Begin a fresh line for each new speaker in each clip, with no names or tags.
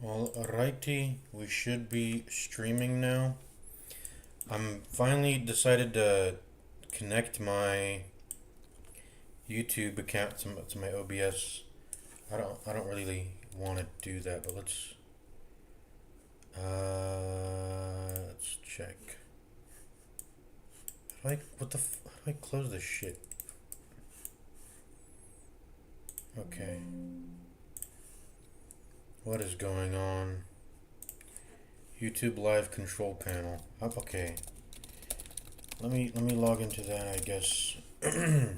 Alrighty, we should be streaming now. I'm finally decided to connect my YouTube account to my OBS. I don't really want to do that, but let's check. How do I close this shit? Okay. What is going on? YouTube live control panel. Okay. Let me log into that, I guess. I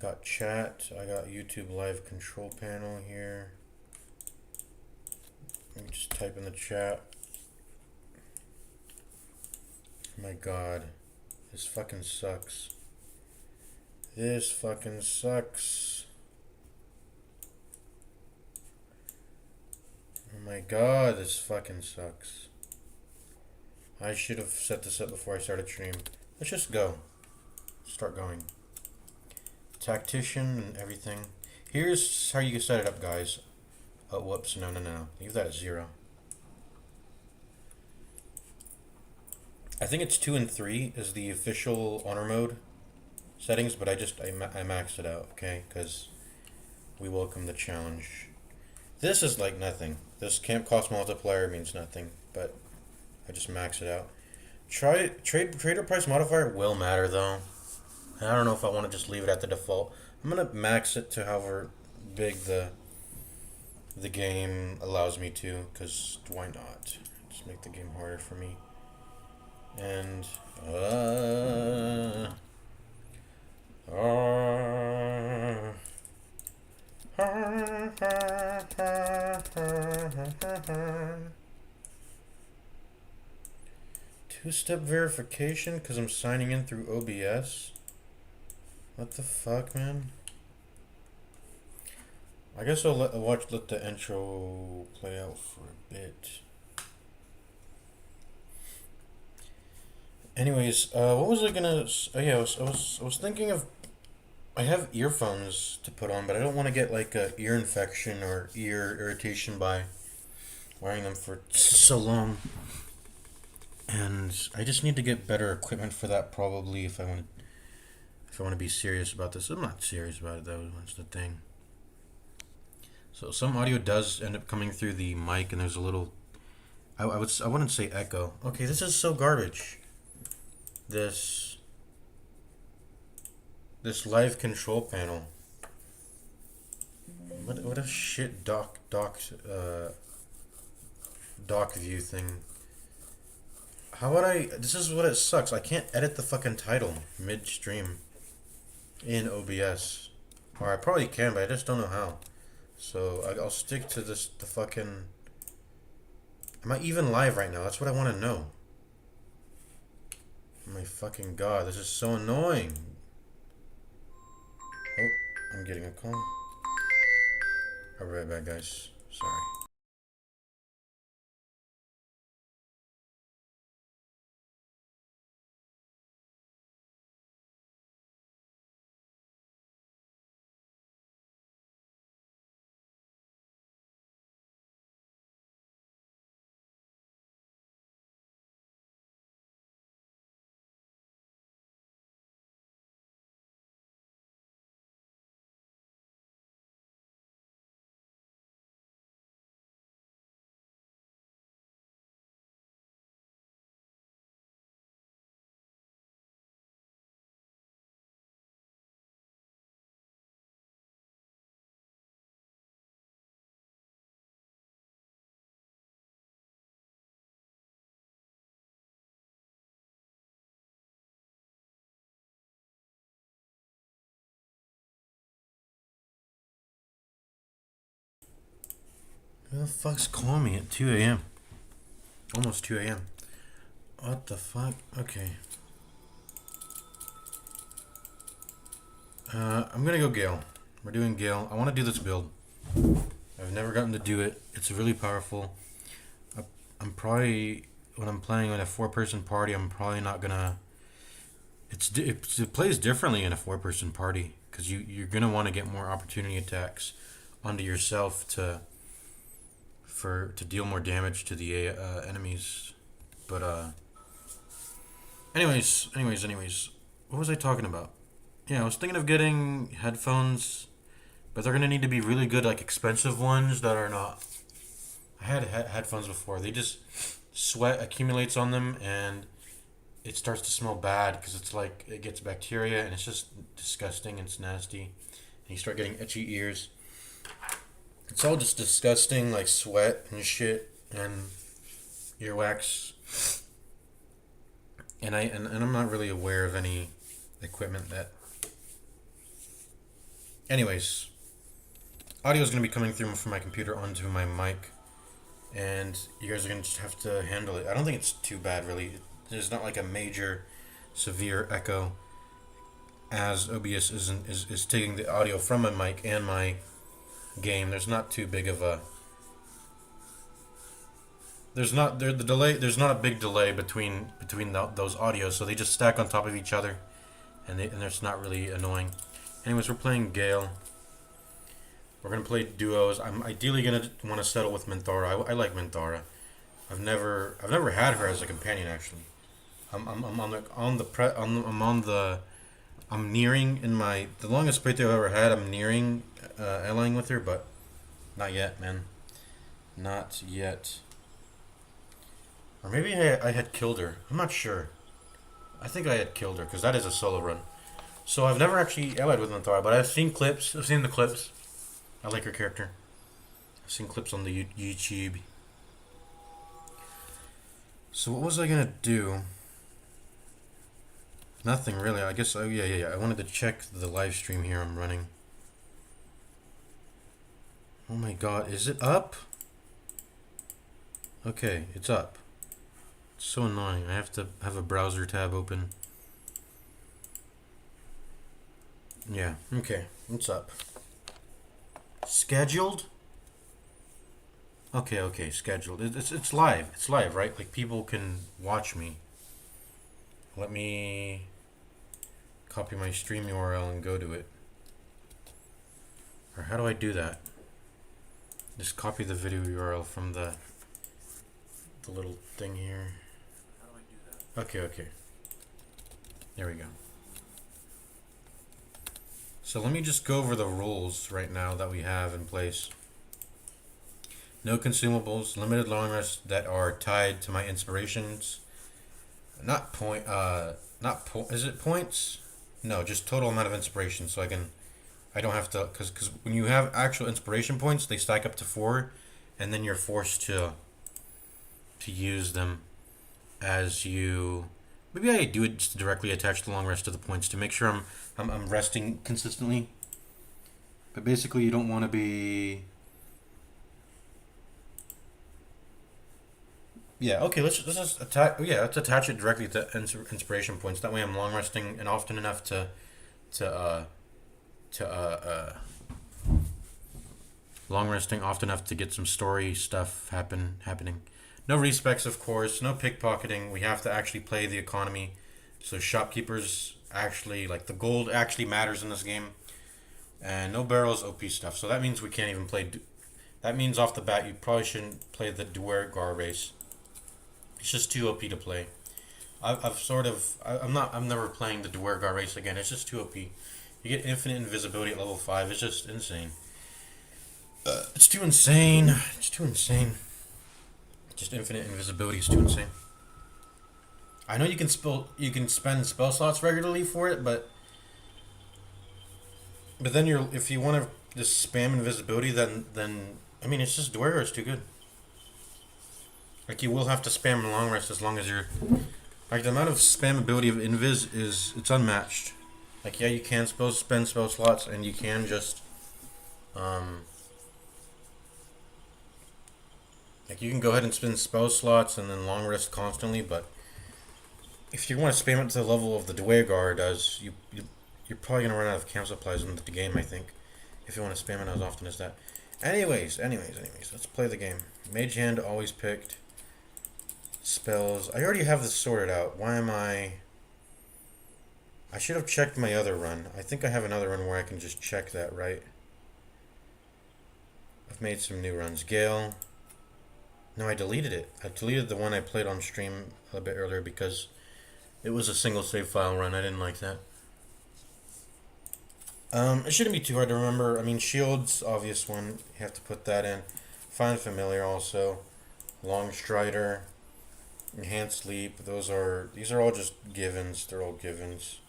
got chat. I got YouTube live control panel here. Let me just type in the chat. Oh my god. This fucking sucks. This fucking sucks. Oh my god, this fucking sucks. I should have set this up before I started stream. Let's just go. Start going. Tactician and everything. Here's how you can set it up, guys. Oh, whoops. No. Leave that at 0. I think it's 2 and 3 is the official honor mode settings, but I maxed it out, okay? Because we welcome the challenge. This is like nothing. This camp cost multiplier means nothing, but I just maxed it out. Trader price modifier will matter though. I don't know if I want to just leave it at the default. I'm gonna max it to however big the game allows me to, because why not? Just make the game harder for me. And two-step verification because I'm signing in through OBS. What the fuck, man? I guess I'll let the intro play out for a bit. Anyways, what was I gonna? Oh yeah, I was thinking of. I have earphones to put on, but I don't want to get like a ear infection or ear irritation by wearing them for so long. And I just need to get better equipment for that probably if I want to be serious about this. I'm not serious about it though. That's the thing. So some audio does end up coming through the mic, and there's a little. I wouldn't say echo. Okay, this is so garbage. This live control panel. What a shit doc view thing. How would I? This is what it sucks. I can't edit the fucking title midstream in OBS, or I probably can, but I just don't know how. So I'll stick to the fucking. Am I even live right now? That's what I want to know. Oh my fucking god, this is so annoying. Oh, I'm getting a call. I'll be right back, guys. Sorry. Who the fuck's calling me at 2 a.m.? Almost 2 a.m. What the fuck? Okay. I'm gonna go Gale. We're doing Gale. I want to do this build. I've never gotten to do it. It's really powerful. I'm probably, when I'm playing in a 4-person party, I'm probably not gonna. It plays differently in a 4-person party. because you're gonna want to get more opportunity attacks onto yourself to deal more damage to the enemies. But anyways, what was I talking about? Yeah, I was thinking of getting headphones, but they're gonna need to be really good, like expensive ones that are not. I had headphones before. They just sweat accumulates on them and it starts to smell bad because it's like it gets bacteria and it's just disgusting and it's nasty. And you start getting itchy ears. It's all just disgusting, like sweat and shit and earwax. And I'm not really aware of any equipment that. Anyways, audio is going to be coming through from my computer onto my mic, and you guys are going to just have to handle it. I don't think it's too bad, really. There's not like a major, severe echo, as OBS is taking the audio from my mic and my game. There's not too big of a. There's not the delay. There's not a big delay between those audios, so they just stack on top of each other, and it's not really annoying. Anyways, we're playing Gale. We're gonna play duos. I'm ideally gonna want to settle with Minthara. I like Minthara. I've never had her as a companion actually. I'm nearing in my the longest playthrough I've ever had. I'm nearing allying with her, but not yet, man. Not yet. Or maybe I had killed her. I'm not sure. I think I had killed her because that is a solo run. So I've never actually allied with Minthara, but I've seen clips. I've seen the clips. I like her character. I've seen clips on the YouTube. So what was I gonna do? Nothing really. I guess. Oh yeah. I wanted to check the live stream here I'm running. Oh my god, is it up? Okay, it's up. It's so annoying. I have to have a browser tab open. Yeah, okay, it's up. Scheduled? Okay, scheduled. It's live. It's live, right? Like people can watch me. Let me copy my stream URL and go to it. Or how do I do that? Just copy the video URL from the little thing here. How do I do that? Okay. There we go. So let me just go over the rules right now that we have in place. No consumables, limited long rests that are tied to my inspirations. Is it points? No, just total amount of inspiration. So I don't have to, because when you have actual inspiration points, they stack up to 4, and then you're forced to use them as you. Maybe I do it just to directly attach the long rest to the points to make sure I'm resting consistently. But basically, you don't want to be. Yeah. Okay. Let's just attach. Yeah. Let's attach it directly to inspiration points. That way, I'm long resting and often enough to long resting often enough to get some story stuff happening. No respecs, of course. No pickpocketing. We have to actually play the economy. So shopkeepers actually, like the gold actually matters in this game. And no barrels, OP stuff. So that means we can't even play. That means off the bat you probably shouldn't play the Duergar race. It's just too OP to play. I'm never playing the Duergar race again. It's just too OP. You get infinite invisibility at level 5. It's just insane. It's too insane. Just infinite invisibility is too insane. I know you can spend spell slots regularly for it, but then if you want to just spam invisibility, then I mean it's just Duergar is too good. Like you will have to spam long rest as long as you're like the amount of spamability of invis it's unmatched. Like yeah, you can spend spell slots and you can just like you can go ahead and spend spell slots and then long rest constantly, but if you want to spam it to the level of the Duergar does, you're probably gonna run out of camp supplies in the game, I think, if you want to spam it as often as that. Anyways, let's play the game. Mage hand always picked. Spells. I already have this sorted out. Why am I? I should have checked my other run. I think I have another run where I can just check that, right? I've made some new runs. Gale. No, I deleted it. I deleted the one I played on stream a bit earlier because it was a single save file run. I didn't like that. It shouldn't be too hard to remember. I mean, Shield's obvious one. You have to put that in. Find Familiar also. Long Strider. Enhanced Leap. These are all just givens. They're all givens.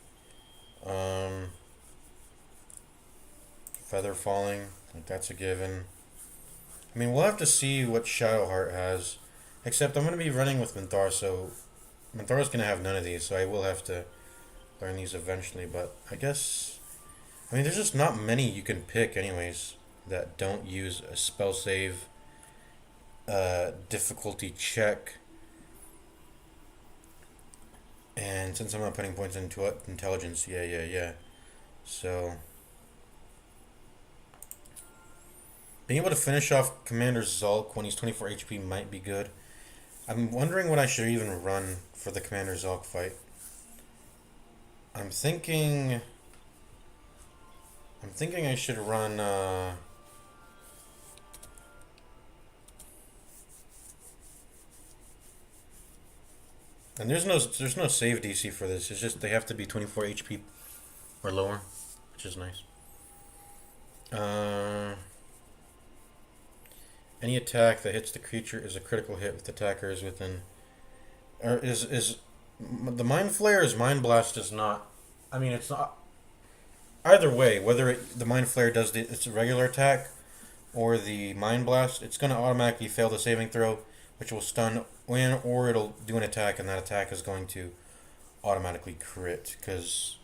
Feather Falling. Like that's a given. I mean, we'll have to see what Shadowheart has. Except I'm going to be running with Minthara, so Minthara's going to have none of these, so I will have to learn these eventually. But I guess, I mean, there's just not many you can pick anyways that don't use a spell save, difficulty check, and since I'm not putting points into intelligence, yeah. So, being able to finish off Commander Zulk when he's 24 HP might be good. I'm wondering what I should even run for the Commander Zulk fight. I'm thinking I should run and there's no save DC for this. It's just they have to be 24 HP or lower, which is nice. Any attack that hits the creature is a critical hit with attackers within. Or is the Mind Flare is Mind Blast is not. I mean, it's not. Either way, whether the Mind Flare does its regular attack or the Mind Blast, it's going to automatically fail the saving throw, which will stun when, or it'll do an attack, and that attack is going to automatically crit. Because,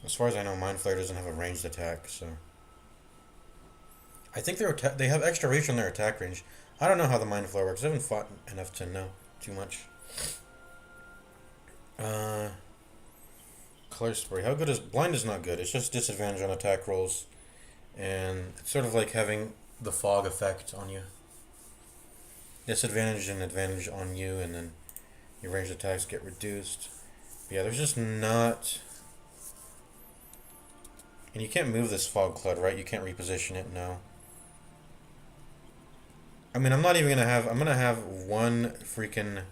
as far as I know, Mind Flare doesn't have a ranged attack, so. I think they have extra reach on their attack range. I don't know how the Mind Flare works. I haven't fought enough to know too much. Color Spray. How good is... Blind is not good. It's just disadvantage on attack rolls. And it's sort of like having the fog effect on you. Disadvantage and advantage on you, and then your ranged attacks get reduced. But yeah, there's just not... And you can't move this Fog Cloud, right? You can't reposition it, no. I mean, I'm not even gonna have... I'm gonna have one freaking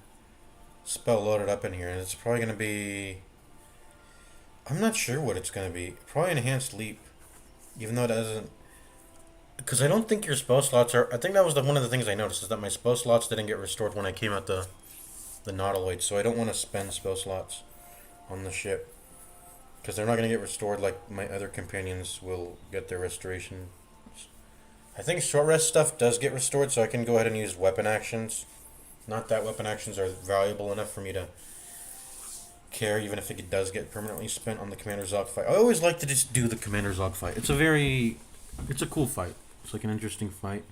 spell loaded up in here, and it's probably gonna be... I'm not sure what it's gonna be. Probably Enhanced Leap. Even though it doesn't... Because I don't think your spell slots are... I think that was one of the things I noticed, is that my spell slots didn't get restored when I came out the Nautiloid, so I don't want to spend spell slots on the ship. Because they're not going to get restored like my other companions will get their restoration. I think short rest stuff does get restored, so I can go ahead and use weapon actions. Not that weapon actions are valuable enough for me to care, even if it does get permanently spent on the Commander Zog fight. I always like to just do the Commander Zog fight. It's a cool fight. It's like an interesting fight.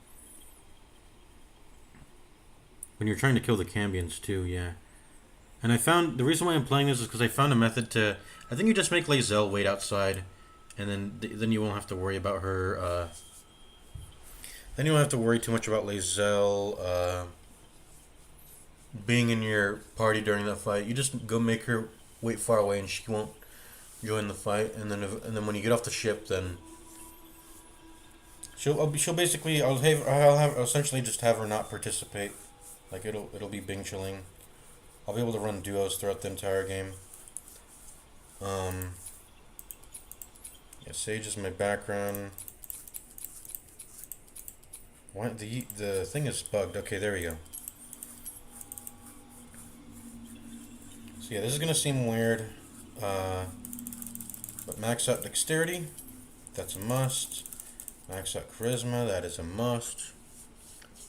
When you're trying to kill the Cambions too, yeah. And I found, the reason why I'm playing this is because I found a method to, I think you just make Lae'zel wait outside, and then you won't have to worry about her, then you won't have to worry too much about Lae'zel, being in your party during that fight. You just go make her wait far away and she won't join the fight, and then when you get off the ship, then she'll basically, I'll essentially just have her not participate. Like it'll be Bing chilling. I'll be able to run duos throughout the entire game. Yeah, Sage is my background. Why the thing is bugged? Okay, there we go. So yeah, this is gonna seem weird, but max out dexterity, that's a must. Max out charisma, that is a must.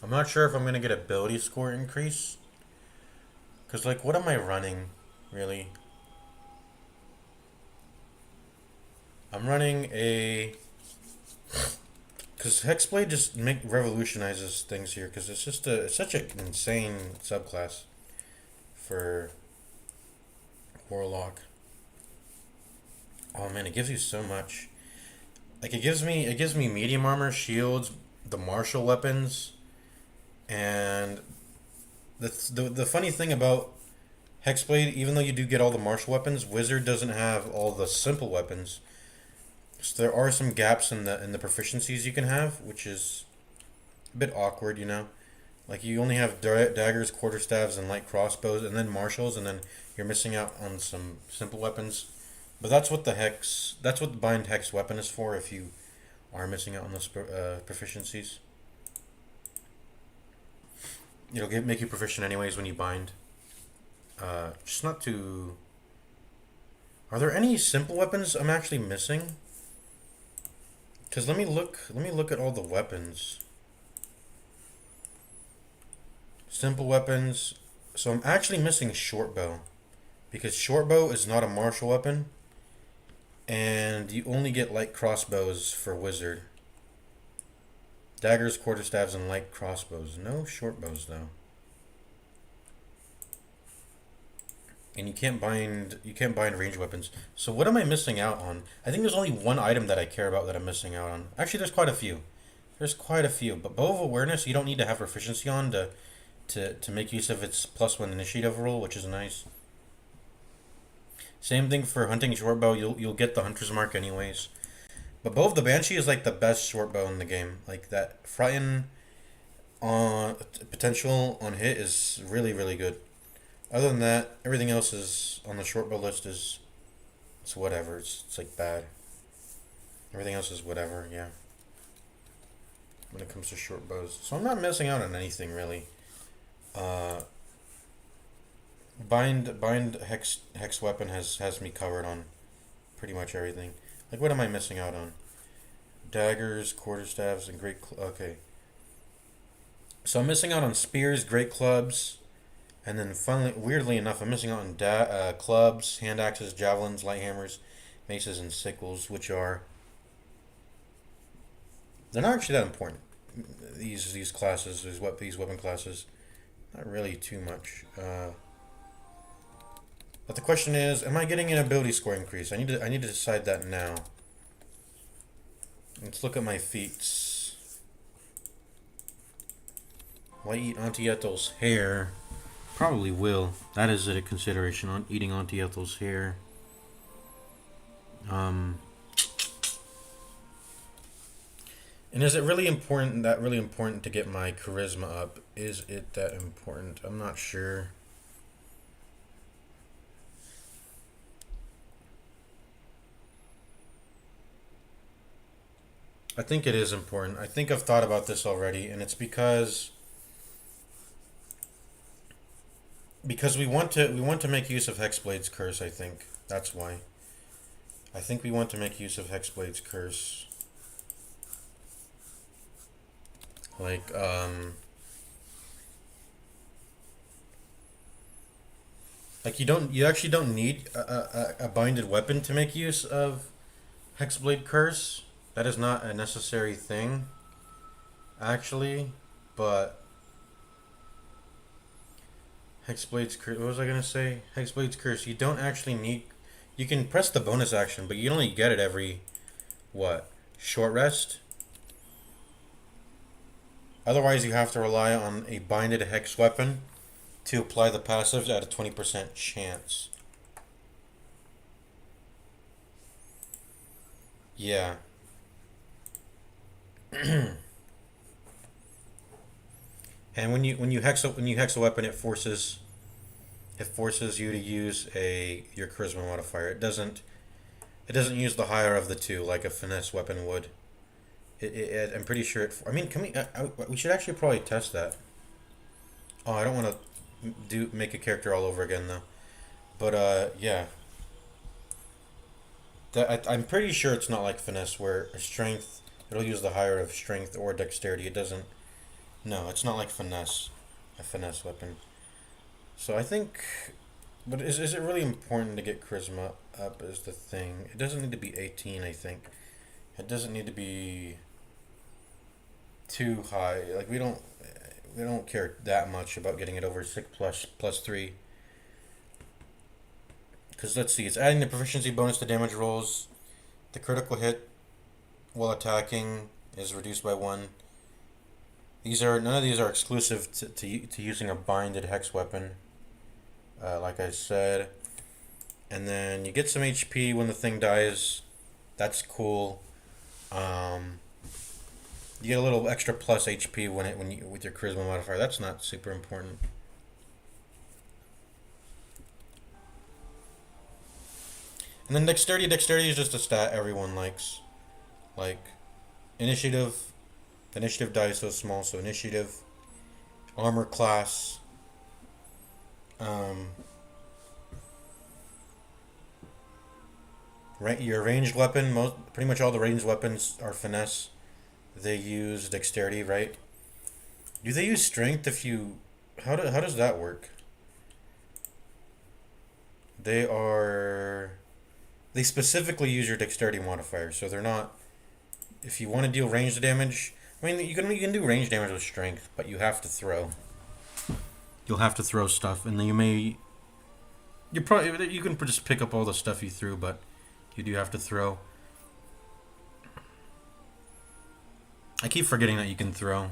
I'm not sure if I'm gonna get ability score increase. Because, like, what am I running, really? I'm running a... Because Hexblade just revolutionizes things here, because it's just it's such an insane subclass for Warlock. Oh man, it gives you so much. Like, it gives me medium armor, shields, the martial weapons, and... The funny thing about Hexblade, even though you do get all the martial weapons, Wizard doesn't have all the simple weapons. So there are some gaps in the proficiencies you can have, which is a bit awkward, you know. Like you only have daggers, quarterstaffs, and light crossbows, and then martials, and then you're missing out on some simple weapons. But that's what the bind hex weapon is for. If you are missing out on those proficiencies, it'll make you proficient anyways when you bind. Just not too. Are there any simple weapons I'm actually missing? Because let me look. Let me look at all the weapons. Simple weapons. So I'm actually missing short bow, because short bow is not a martial weapon, and you only get light crossbows for wizard. Daggers, quarterstaffs, and light crossbows. No short bows though. And you can't bind range weapons. So what am I missing out on? I think there's only one item that I care about that I'm missing out on. Actually, there's quite a few. There's quite a few. But bow of awareness, you don't need to have proficiency on to make use of its +1 initiative roll, which is nice. Same thing for hunting short bow. You'll get the hunter's mark anyways. But bow of the banshee is like the best short bow in the game. Like that frighten on potential on hit is really good. Other than that, everything else is on the short bow list is it's whatever. It's like bad. Everything else is whatever. Yeah. When it comes to short bows, so I'm not missing out on anything really. Bind hex weapon has me covered on pretty much everything. Like what am I missing out on? Daggers, quarterstaffs, and okay. So I'm missing out on spears, great clubs. And then, weirdly enough, I'm missing out on clubs, hand axes, javelins, light hammers, maces, and sickles, which are they're not actually that important. These classes, these weapon classes, not really too much. But the question is, am I getting an ability score increase? I need to decide that now. Let's look at my feats. Will I eat Auntie Ethel's hair? Probably will. That is a consideration on eating Auntie Ethel's hair. And is it really important? Really important to get my charisma up? Is it that important? I'm not sure. I think it is important. I think I've thought about this already, and it's because we want to make use of Hexblade's curse. I think that's why. I think we want to make use of Hexblade's curse. Like you actually don't need a binded weapon to make use of Hexblade curse. That is not a necessary thing, actually, but Hexblade's curse. What was I gonna say? Hexblade's curse. You don't actually need. You can press the bonus action, but you only get it every what? Short rest. Otherwise, you have to rely on a binded hex weapon to apply the passive at a 20% chance. Yeah. And when you hex a weapon, it forces you to use your charisma modifier. It doesn't use the higher of the two like a finesse weapon would. I'm pretty sure it. I mean, can we should actually probably test that. Oh, I don't want to make a character all over again though. But yeah. I'm pretty sure it's not like finesse where strength it'll use the higher of strength or dexterity. It doesn't. No, it's not like finesse, a finesse weapon. So I think, but is it really important to get charisma up? Is the thing. It doesn't need to be 18. I think it doesn't need to be too high. Like we don't care that much about getting it over 6 plus 3. Because let's see, it's adding the proficiency bonus to damage rolls. The critical hit while attacking is reduced by 1. None of these are exclusive to using a binded hex weapon. like I said. And then you get some HP when the thing dies. That's cool. Um, you get a little extra plus HP when you with your charisma modifier. That's not super important. And then dexterity. Dexterity is just a stat everyone likes. Like initiative. Initiative die is so small, so initiative. Armor class. Um, your ranged weapon. Pretty much all the ranged weapons are finesse. They use dexterity, right? Do they use strength if you? How does that work? They are. They specifically use your dexterity modifier, so they're not. If you want to deal ranged damage, I mean you can do range damage with strength, but you have to throw. You'll have to throw stuff, and then you can just pick up all the stuff you threw, but you do have to throw. I keep forgetting that you can throw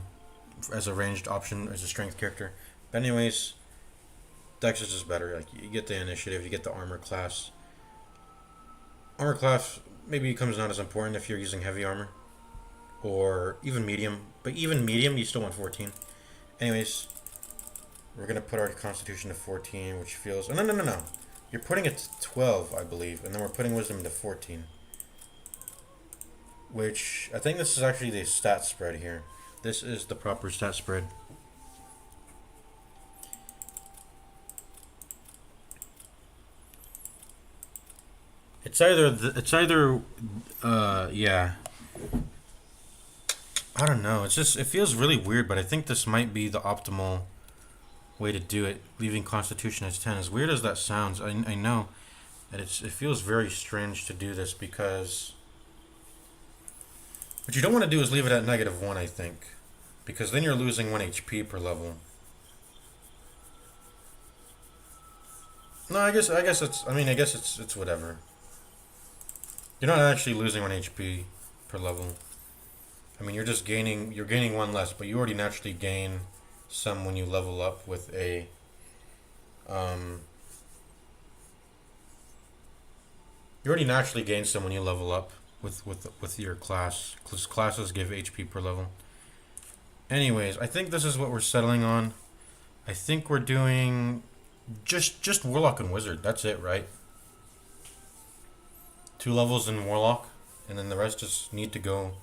as a ranged option as a strength character. But anyways, Dex is just better. Like you get the initiative, you get the armor class. Armor class maybe becomes not as important if you're using heavy armor, or even medium. But even medium, you still want 14. Anyways, we're gonna put our Constitution to 14, which feels. Oh, no. You're putting it to 12, I believe, and then we're putting Wisdom to 14. Which I think this is actually the stat spread here. This is the proper stat spread. Yeah. I don't know. It feels really weird, but I think this might be the optimal way to do it. Leaving Constitution as 10. As weird as that sounds, I know that it feels very strange to do this because what you don't want to do is leave it at -1, I think, because then you're losing 1 HP per level. No, I guess it's whatever. You're not actually losing 1 HP per level. I mean, you're gaining 1 less, but you already naturally gain some when you level up with a you already naturally gain some when you level up with your class. Because classes give HP per level. Anyways, I think this is what we're settling on. I think we're doing just Warlock and Wizard. That's it, right? 2 levels in Warlock, and then the rest just need to go.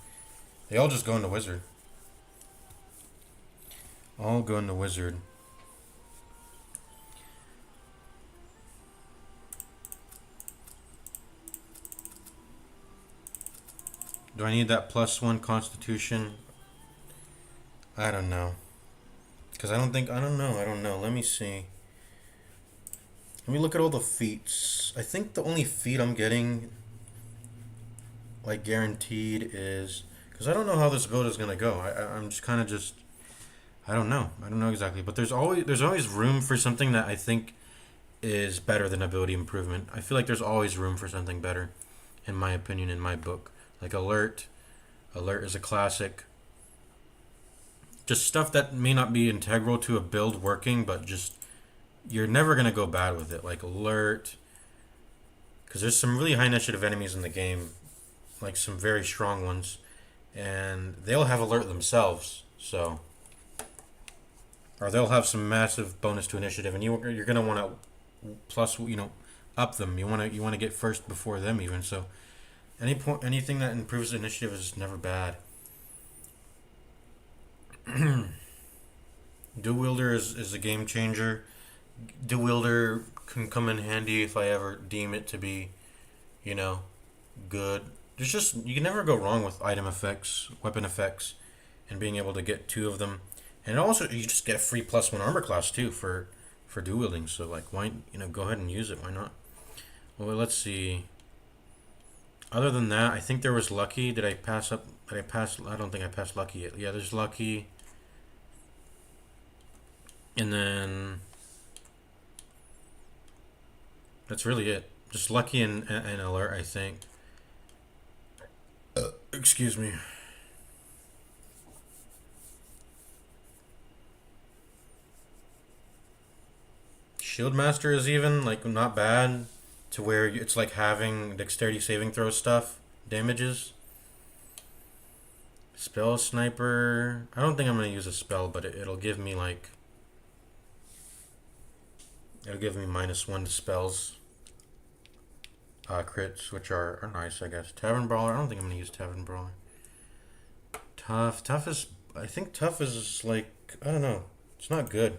They all just go into Wizard. All go into Wizard. Do I need that +1 Constitution? I don't know. Because I don't know. Let me see. Let me look at all the feats. I think the only feat I'm getting, like, guaranteed is... Because I don't know how this build is going to go. I'm just kind of just... I don't know. I don't know exactly. But there's always room for something that I think is better than ability improvement. I feel like there's always room for something better, in my opinion, in my book. Like Alert. Alert is a classic. Just stuff that may not be integral to a build working, but just you're never going to go bad with it. Like Alert. Because there's some really high initiative enemies in the game. Like some very strong ones. And they'll have Alert themselves. So... Or they'll have some massive bonus to initiative. And you're going to want to plus, up them. You want to get first before them even. So... Anything that improves the initiative is never bad. Dual Wielder is a game changer. Dual Wielder can come in handy if I ever deem it to be, good. You can never go wrong with item effects, weapon effects, and being able to get 2 of them. And also, you just get a free +1 armor class too for dual wielding. So why go ahead and use it? Why not? Well, let's see. Other than that, I think there was Lucky. Did I pass up? I don't think I passed Lucky yet. Yeah, there's Lucky. And then... That's really it. Just Lucky and Alert, I think. Excuse me. Shield Master is even like not bad to where it's like having dexterity saving throw stuff damages. Spell Sniper. I don't think I'm gonna use a spell, but it'll give me like it'll give me -1 to spells. Crits, which are nice, I guess. Tavern Brawler. I don't think I'm gonna use Tavern Brawler. Tough is. I think tough is like I don't know. It's not good.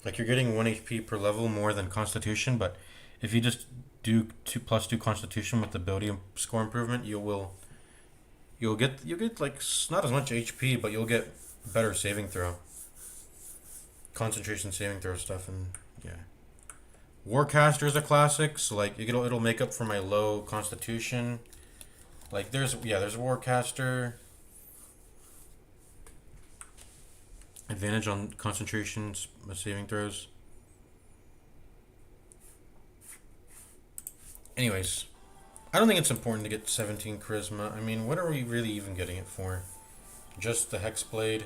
Like you're getting 1 HP per level more than Constitution, but if you just do 2+2 Constitution with the ability score improvement, you'll get like not as much HP, but you'll get better saving throw, concentration saving throw stuff, and yeah. Warcaster is a classic, so like it'll make up for my low Constitution. Like there's Warcaster. Advantage on concentrations, saving throws. Anyways, I don't think it's important to get 17 charisma. I mean, what are we really even getting it for? Just the Hexblade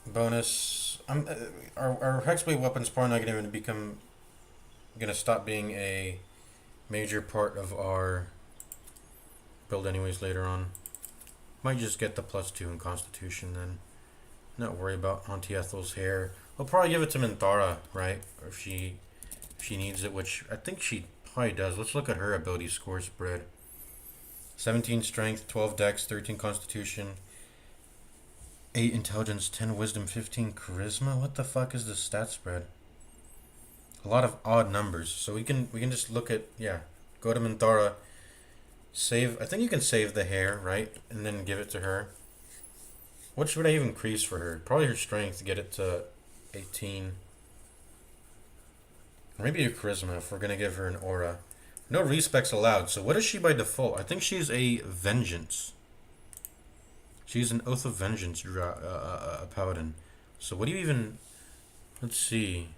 bonus. Our Hexblade weapon's probably not gonna stop being a major part of our build anyways later on. Might just get the +2 in Constitution then. Not worry about Auntie Ethel's hair. I'll probably give it to Minthara, right? Or if she needs it, which I think she probably does. Let's look at her ability score spread. 17 strength, 12 dex, 13 constitution, 8 intelligence, 10 wisdom, 15 charisma. What the fuck is this stat spread? A lot of odd numbers. So we can just look at, yeah, go to Minthara, save. I think you can save the hair, right? And then give it to her. What should I even increase for her? Probably her strength to get it to 18. Or maybe a charisma if we're going to give her an aura. No respecs allowed. So what is she by default? I think she's a vengeance. She's an Oath of Vengeance paladin. So what do you even... Let's see.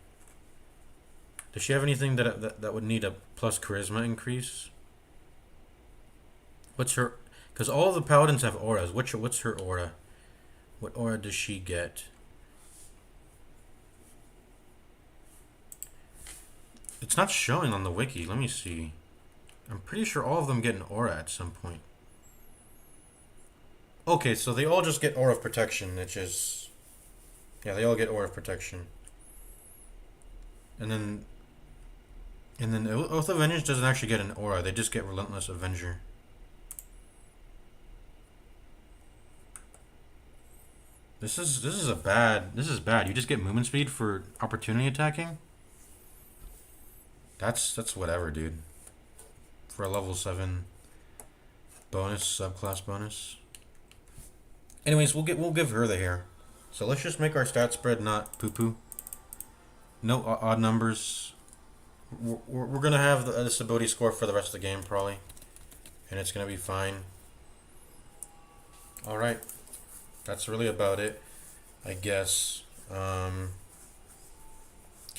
Does she have anything that would need a plus charisma increase? What's her... Because all the paladins have auras. What's her aura? What aura does she get? It's not showing on the wiki. Let me see. I'm pretty sure all of them get an aura at some point. Okay, so they all just get Aura of Protection, which is... Yeah, they all get Aura of Protection. And then Oath of Vengeance doesn't actually get an aura. They just get Relentless Avenger. This is bad. You just get movement speed for opportunity attacking? That's whatever, dude. For a level 7 bonus, subclass bonus. Anyways, we'll give her the hair. So let's just make our stat spread not poo-poo. No odd numbers. We're gonna have this ability score for the rest of the game probably, and it's gonna be fine. All right, that's really about it, I guess. Can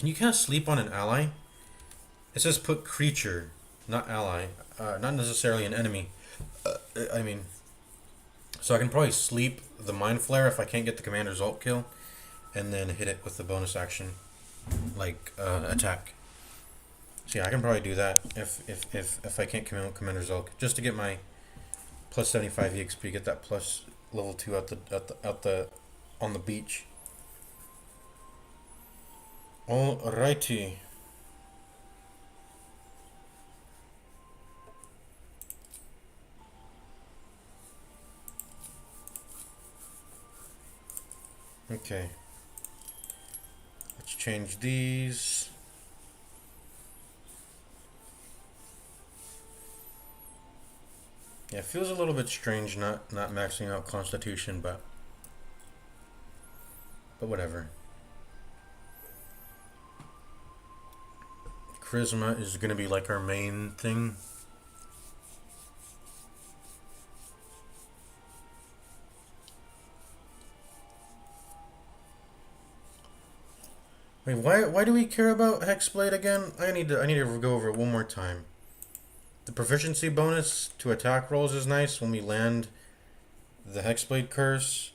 you kind of sleep on an ally? It says put creature, not ally, not necessarily an enemy. I mean. So I can probably sleep the Mind Flare if I can't get the Commander's ult kill, and then hit it with the bonus action, like attack. So yeah, I can probably do that if I can't Commander's ult, just to get my plus 75 EXP, get that plus level 2 on the beach. Alrighty. Okay, let's change these. Yeah, it feels a little bit strange not maxing out Constitution, but whatever. Charisma is gonna be like our main thing. Wait, why do we care about Hexblade again? I need to go over it one more time. The proficiency bonus to attack rolls is nice when we land the Hexblade curse.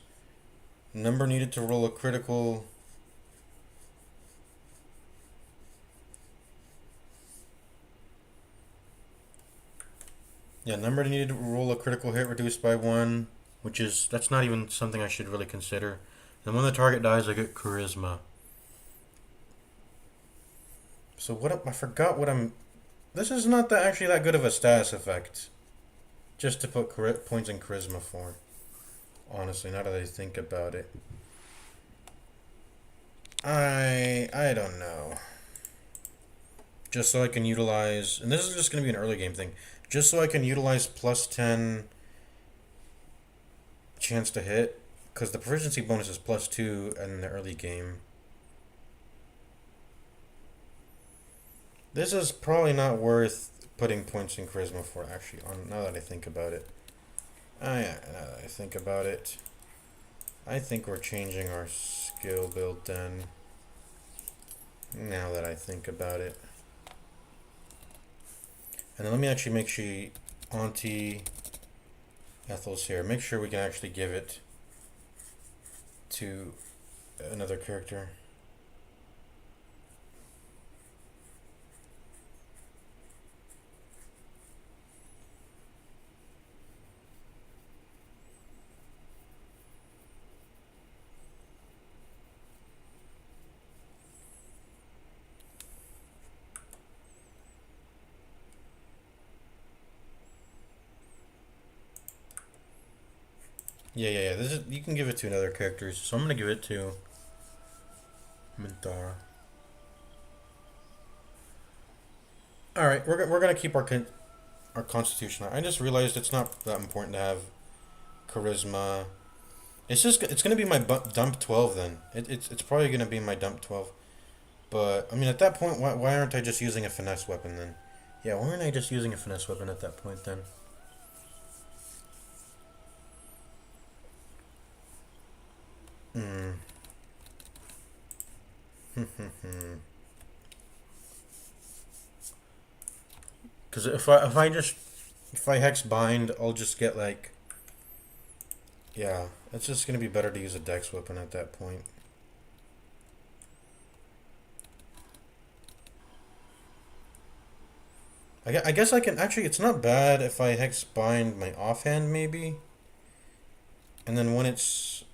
Number needed to roll a critical. Yeah, number needed to roll a critical hit reduced by one, which is that's not even something I should really consider. And when the target dies, I get charisma. So I forgot what I'm. This is not that actually that good of a status effect, just to put points in charisma for. Honestly, now that I think about it, I don't know. Just so I can utilize, and this is just going to be an early game thing, just so I can utilize +10 chance to hit, because the proficiency bonus is +2 in the early game. This is probably not worth putting points in charisma for, actually, now that I think about it. Yeah, now that I think about it, I think we're changing our skill build then. Now that I think about it. And then let me actually make sure Auntie Ethel's here. Make sure we can actually give it to another character. Yeah. This is, you can give it to another character, so I'm gonna give it to Mintara. All right, we're gonna keep our constitution. I just realized it's not that important to have charisma. It's gonna be my dump 12 then. It's probably gonna be my dump 12. But I mean, at that point, why aren't I just using a finesse weapon then? Yeah, why aren't I just using a finesse weapon at that point then? Hmm. Because if I hex bind, I'll just get like, yeah, it's just gonna be better to use a dex weapon at that point. I guess I can actually. It's not bad if I hex bind my offhand maybe, and then when it's,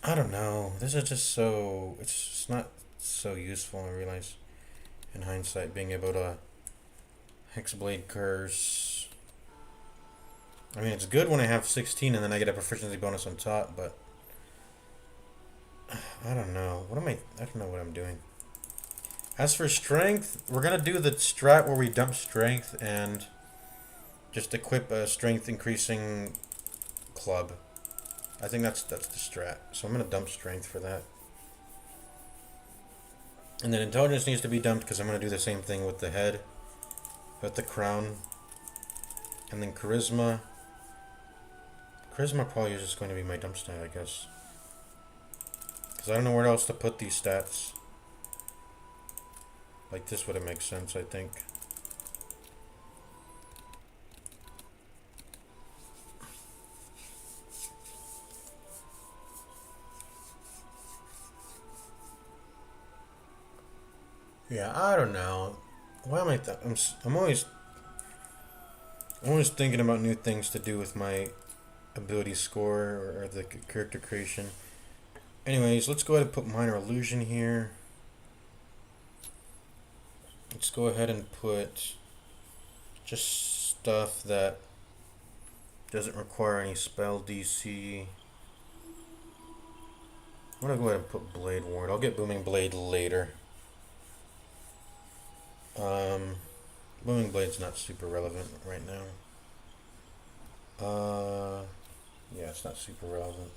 I don't know. This is just so it's just not so useful. I realize in hindsight being able to hexblade curse. I mean, it's good when I have 16 and then I get a proficiency bonus on top, but I don't know. I don't know what I'm doing. As for strength, we're gonna do the strat where we dump strength and just equip a strength increasing club. I think that's the strat. So I'm gonna dump strength for that. And then intelligence needs to be dumped because I'm gonna do the same thing with the head, with the crown, and then charisma. Charisma probably is just going to be my dump stat, I guess, because I don't know where else to put these stats. Like this would make sense, I think. Yeah, I don't know. Why am I'm always thinking about new things to do with my ability score or the character creation. Anyways, let's go ahead and put minor illusion here. Let's go ahead and put just stuff that doesn't require any spell DC. I'm gonna go ahead and put blade ward. I'll get booming blade later. Booming blade's not super relevant right now. Yeah, it's not super relevant.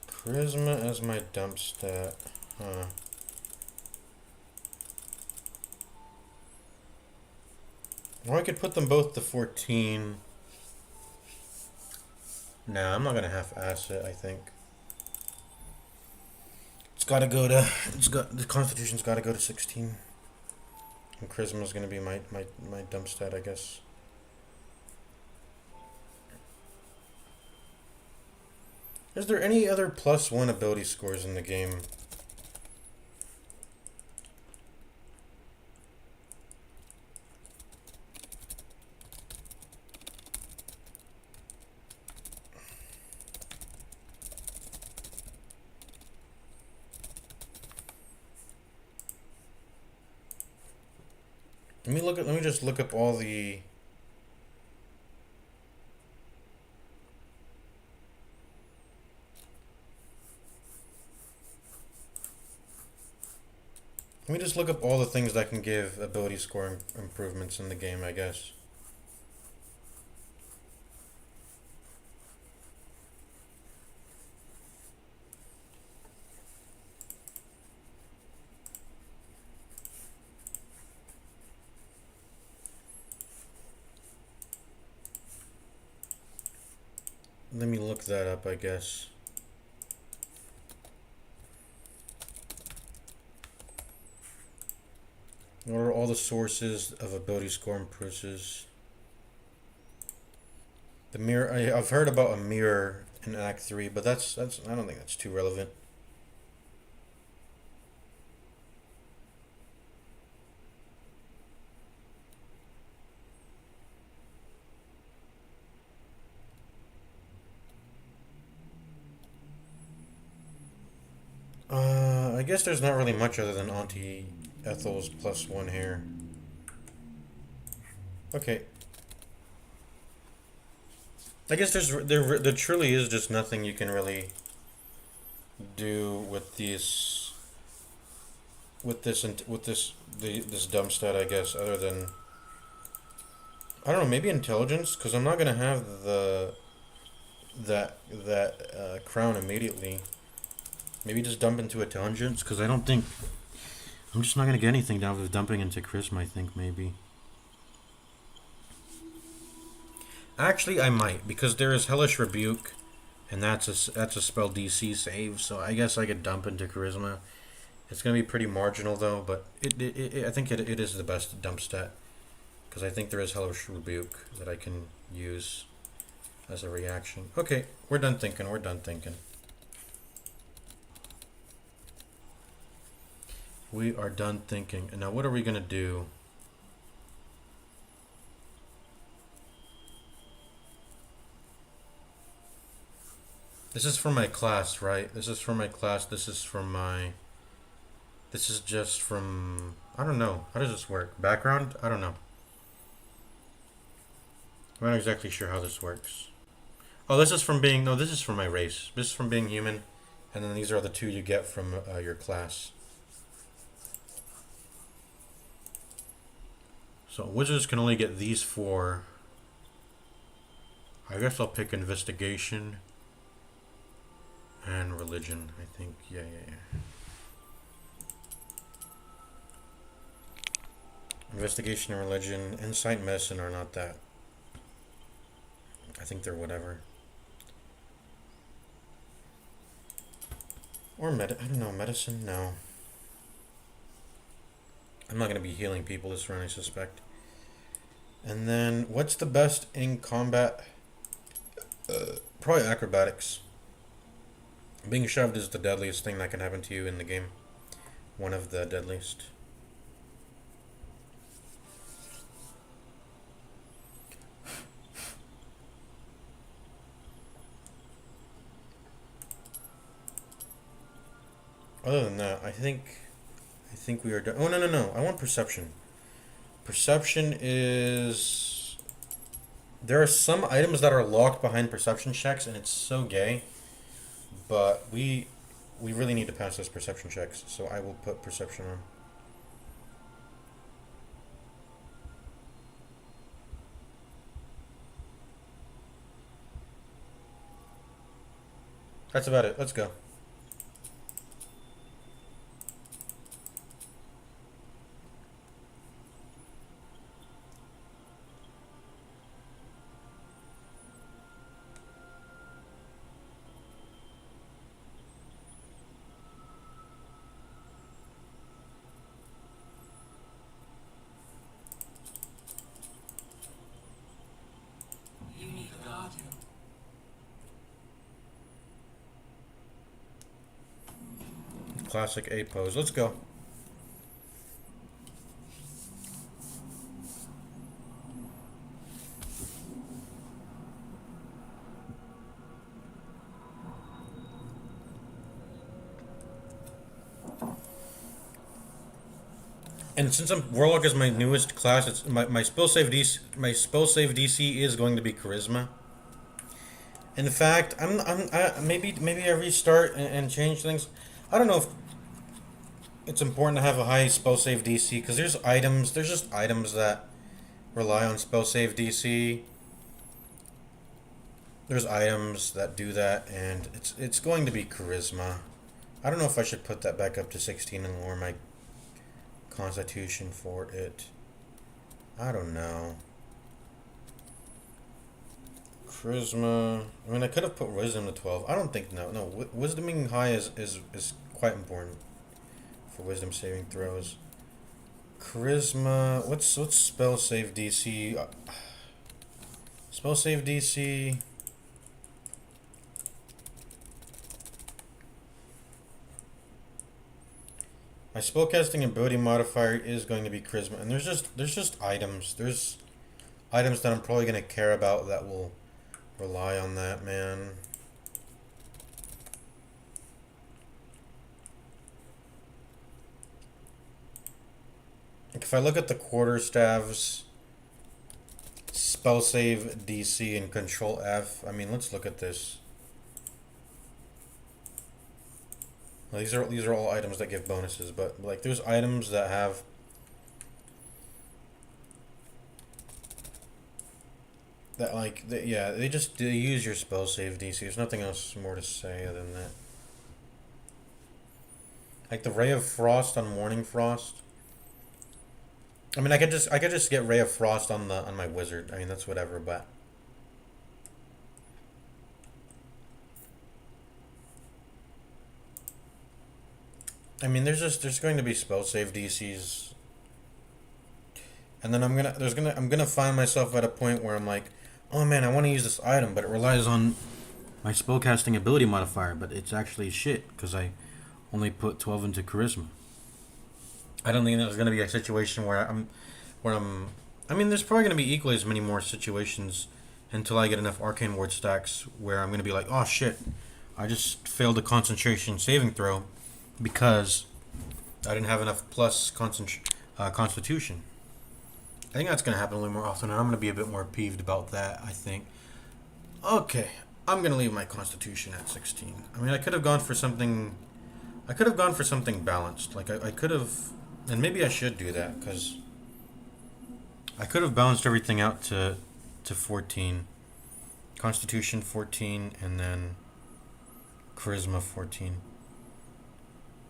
Charisma as my dump stat. Huh. Or I could put them both to 14. Nah, I'm not gonna half-ass it, I think. The Constitution's gotta go to 16. And Charisma's gonna be my dump stat, I guess. Is there any other +1 ability scores in the game? Let me just look up all the. Let me just look up all the things that can give ability score improvements in the game, I guess. Let me look that up, I guess. What are all the sources of ability score improvements? The mirror. I've heard about a mirror in Act 3, but that's I don't think that's too relevant. I guess there's not really much other than Auntie Ethel's +1 here. Okay. I guess there truly is just nothing you can really do with these this dumb stat, I guess, other than I don't know, maybe intelligence, because I'm not gonna have that crown immediately. Maybe just dump into intelligence, because I don't think I'm just not gonna get anything down with dumping into charisma. I think maybe. Actually, I might, because there is Hellish Rebuke, and that's a spell DC save. So I guess I could dump into charisma. It's gonna be pretty marginal though, but I think it is the best dump stat, because I think there is Hellish Rebuke that I can use as a reaction. Okay, we're done thinking. We're done thinking. We are done thinking. And now what are we gonna do? This is for my class, right? This is for my class. This is from my. This is just from. I don't know. How does this work? Background? I don't know. I'm not exactly sure how this works. Oh, this is from being. No, this is from my race. This is from being human. And then these are the two you get from your class. So wizards can only get these four. I guess I'll pick investigation and religion, I think. Yeah. Investigation and religion. Insight and medicine are not that. I think they're whatever. Or I don't know, medicine? No. I'm not going to be healing people this run, I suspect. And then, what's the best in combat? Probably acrobatics. Being shoved is the deadliest thing that can happen to you in the game. One of the deadliest. Other than that, I think we are done. Oh, no. I want perception. Perception is... There are some items that are locked behind perception checks, and it's so gay. But we really need to pass those perception checks, so I will put perception on. That's about it. Let's go. classic A pose. Let's go. And since Warlock is my newest class, it's my spell save DC. My spell save DC is going to be Charisma. In fact, maybe I restart and change things. I don't know if it's important to have a high spell save DC because there's just items that rely on spell save DC. There's items that do that, and it's going to be Charisma. I don't know if I should put that back up to 16 and lower my Constitution for it. I don't know. Charisma. I mean, I could have put Wisdom to 12. I don't think no. Wisdoming high is quite important for Wisdom saving throws. Charisma. What's spell save DC? Spell save DC. My spellcasting ability modifier is going to be Charisma, and there's just items. There's items that I'm probably gonna care about that will rely on that, man. Like if I look at the quarterstaffs, spell save DC and control F. I mean, let's look at this. Well, these are all items that give bonuses, but like there's items that have that like they use your spell save DC. There's nothing else more to say other than that. Like the Ray of Frost on Morning Frost. I mean, I could just get Ray of Frost on my wizard. I mean, that's whatever, but I mean, there's going to be spell save DCs, and then I'm gonna find myself at a point where I'm like, oh man, I want to use this item, but it relies on my spellcasting ability modifier, but it's actually shit because I only put 12 into Charisma. I don't think there's gonna be a situation where I'm. I mean, there's probably gonna be equally as many more situations until I get enough Arcane Ward stacks where I'm gonna be like, oh shit, I just failed a concentration saving throw because I didn't have enough plus Constitution. I think that's going to happen a little more often, and I'm going to be a bit more peeved about that, I think. Okay, I'm going to leave my Constitution at 16. I mean, I could have gone for something balanced. Like, I could have, and maybe I should do that, because I could have balanced everything out to 14. Constitution 14, and then Charisma 14.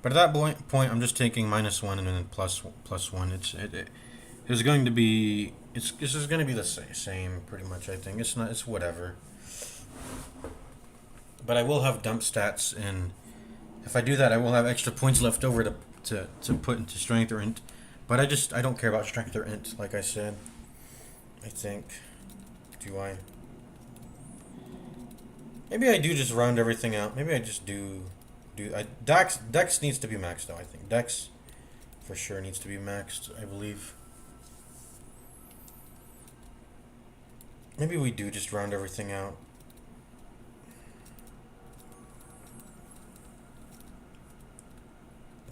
But at that point, I'm just taking -1 and then plus 1. It's going to be this is going to be the same pretty much. I think it's whatever. But I will have dump stats, and if I do that, I will have extra points left over to put into strength or int. But I don't care about strength or int, like I said. I think. Do I? Maybe I do just round everything out. Maybe I just do. Dex needs to be maxed though. I think Dex for sure needs to be maxed. I believe. Maybe we do just round everything out.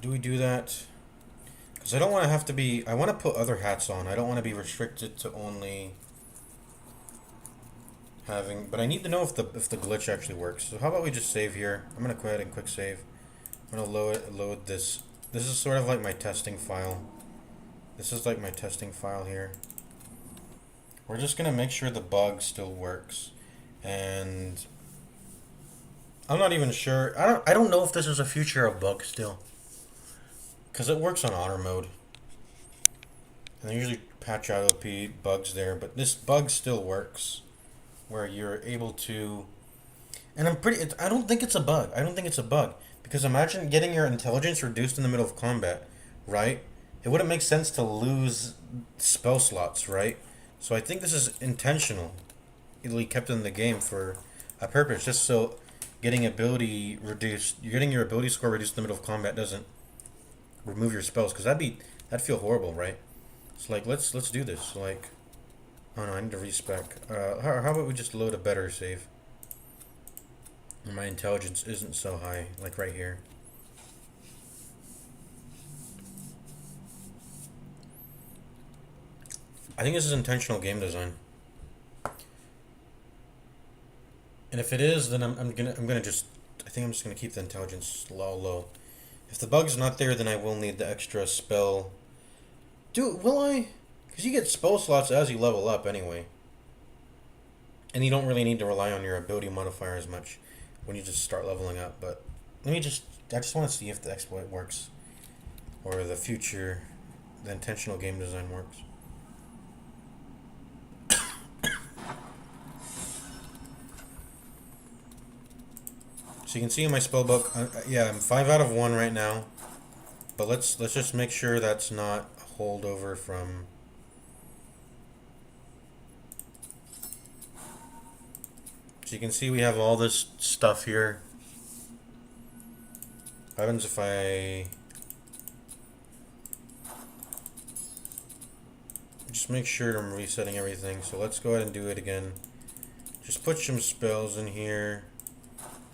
Do we do that? Because I don't want to have to be. I want to put other hats on. I don't want to be restricted to only having. But I need to know if the glitch actually works. So how about we just save here? I'm gonna go ahead and quick save. I'm gonna load this. This is sort of like my testing file. This is like my testing file here. We're just gonna make sure the bug still works, and I'm not even sure. I don't know if this is a future of bug still, because it works on honor mode, and they usually patch out OP bugs there. But this bug still works, where you're able to, and I don't think it's a bug. I don't think it's a bug because imagine getting your intelligence reduced in the middle of combat, right? It wouldn't make sense to lose spell slots, right? So I think this is intentionally kept in the game for a purpose, just so getting ability reduced. You're getting your ability score reduced in the middle of combat doesn't remove your spells, because that'd feel horrible, right? So like let's do this. Like, oh no, I need to respec. How about we just load a better save? My intelligence isn't so high, like right here. I think this is intentional game design. And if it is, then I'm gonna just, I think I'm just gonna keep the intelligence low. If the bug's not there, then I will need the extra spell. Will I? Because you get spell slots as you level up anyway. And you don't really need to rely on your ability modifier as much when you just start leveling up. But I just want to see if the exploit works. Or the intentional game design works. So you can see in my spellbook, yeah, I'm 5 out of 1 right now. But let's just make sure that's not a holdover from. So you can see we have all this stuff here. What happens if I just make sure I'm resetting everything? So let's go ahead and do it again. Just put some spells in here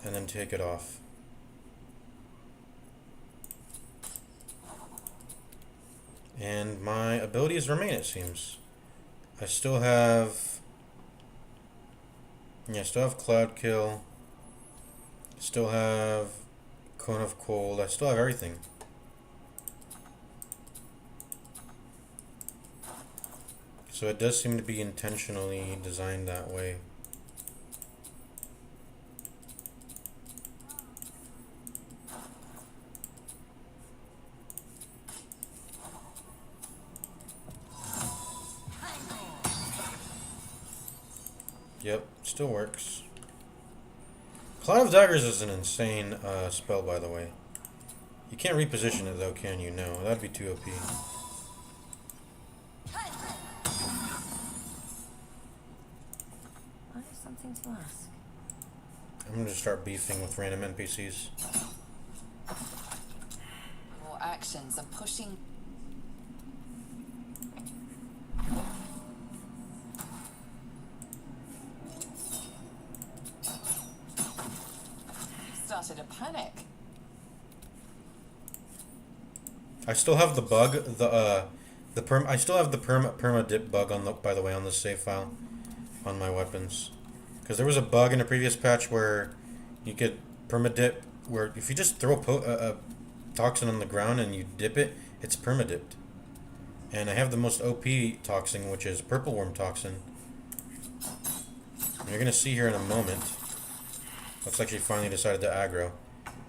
and then take it off. And my abilities remain, it seems. I still have Cloud Kill. Still have Cone of Cold. I still have everything. So it does seem to be intentionally designed that way. Yep, still works. Cloud of Daggers is an insane spell, by the way. You can't reposition it though, can you? No, that'd be too OP.
I have something to ask.
I'm gonna start beefing with random NPCs.
Your actions are pushing. Started a panic.
I still have the bug, I still have the perma dip bug by the way, on the save file on my weapons, because there was a bug in a previous patch where you could perma dip, where if you just throw a toxin on the ground and you dip it, it's perma dipped. And I have the most OP toxin, which is purple worm toxin. And you're gonna see here in a moment. Looks like she finally decided to aggro.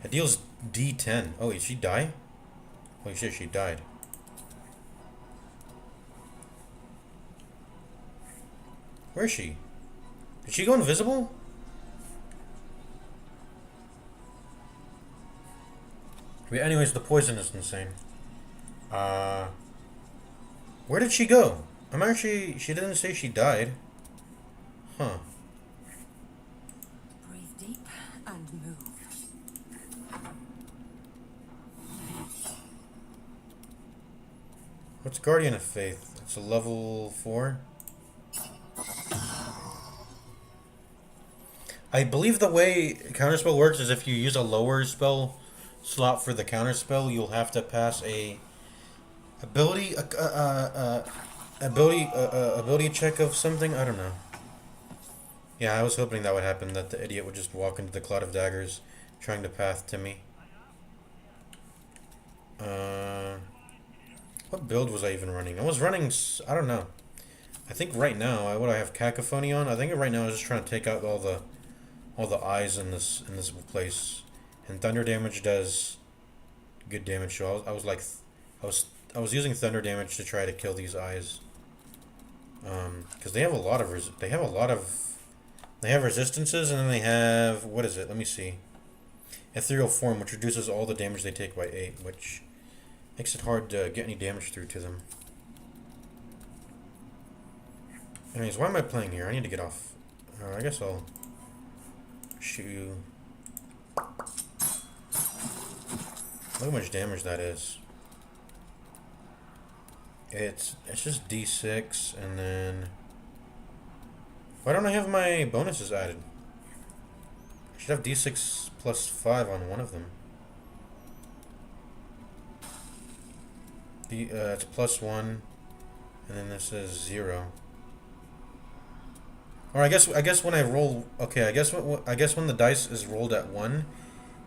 It deals D10. Oh, did she die? Holy shit, she died. Where is she? Did she go invisible? Wait, anyways, the poison is insane. Where did she go? She didn't say she died. Huh.
And move.
What's Guardian of Faith? It's a level 4. I believe the way counterspell works is if you use a lower spell slot for the counterspell, you'll have to pass a ability check of something. I don't know. Yeah, I was hoping that would happen, that the idiot would just walk into the Cloud of Daggers trying to path to me. What build was I even running? I was running, I don't know. I think right now, I have Cacophony on? I think right now I was just trying to take out all the eyes in this place. And thunder damage does good damage, so I was using thunder damage to try to kill these eyes. Because they have a lot of they have resistances, and then they have, what is it? Let me see. Ethereal Form, which reduces all the damage they take by 8, which makes it hard to get any damage through to them. Anyways, why am I playing here? I need to get off. I guess I'll shoot you. Look how much damage that is. It's just D6 and then why don't I have my bonuses added? I should have D6 plus 5 on one of them. It's plus 1 and then this is 0. Or I guess when I roll, okay, I guess when the dice is rolled at 1,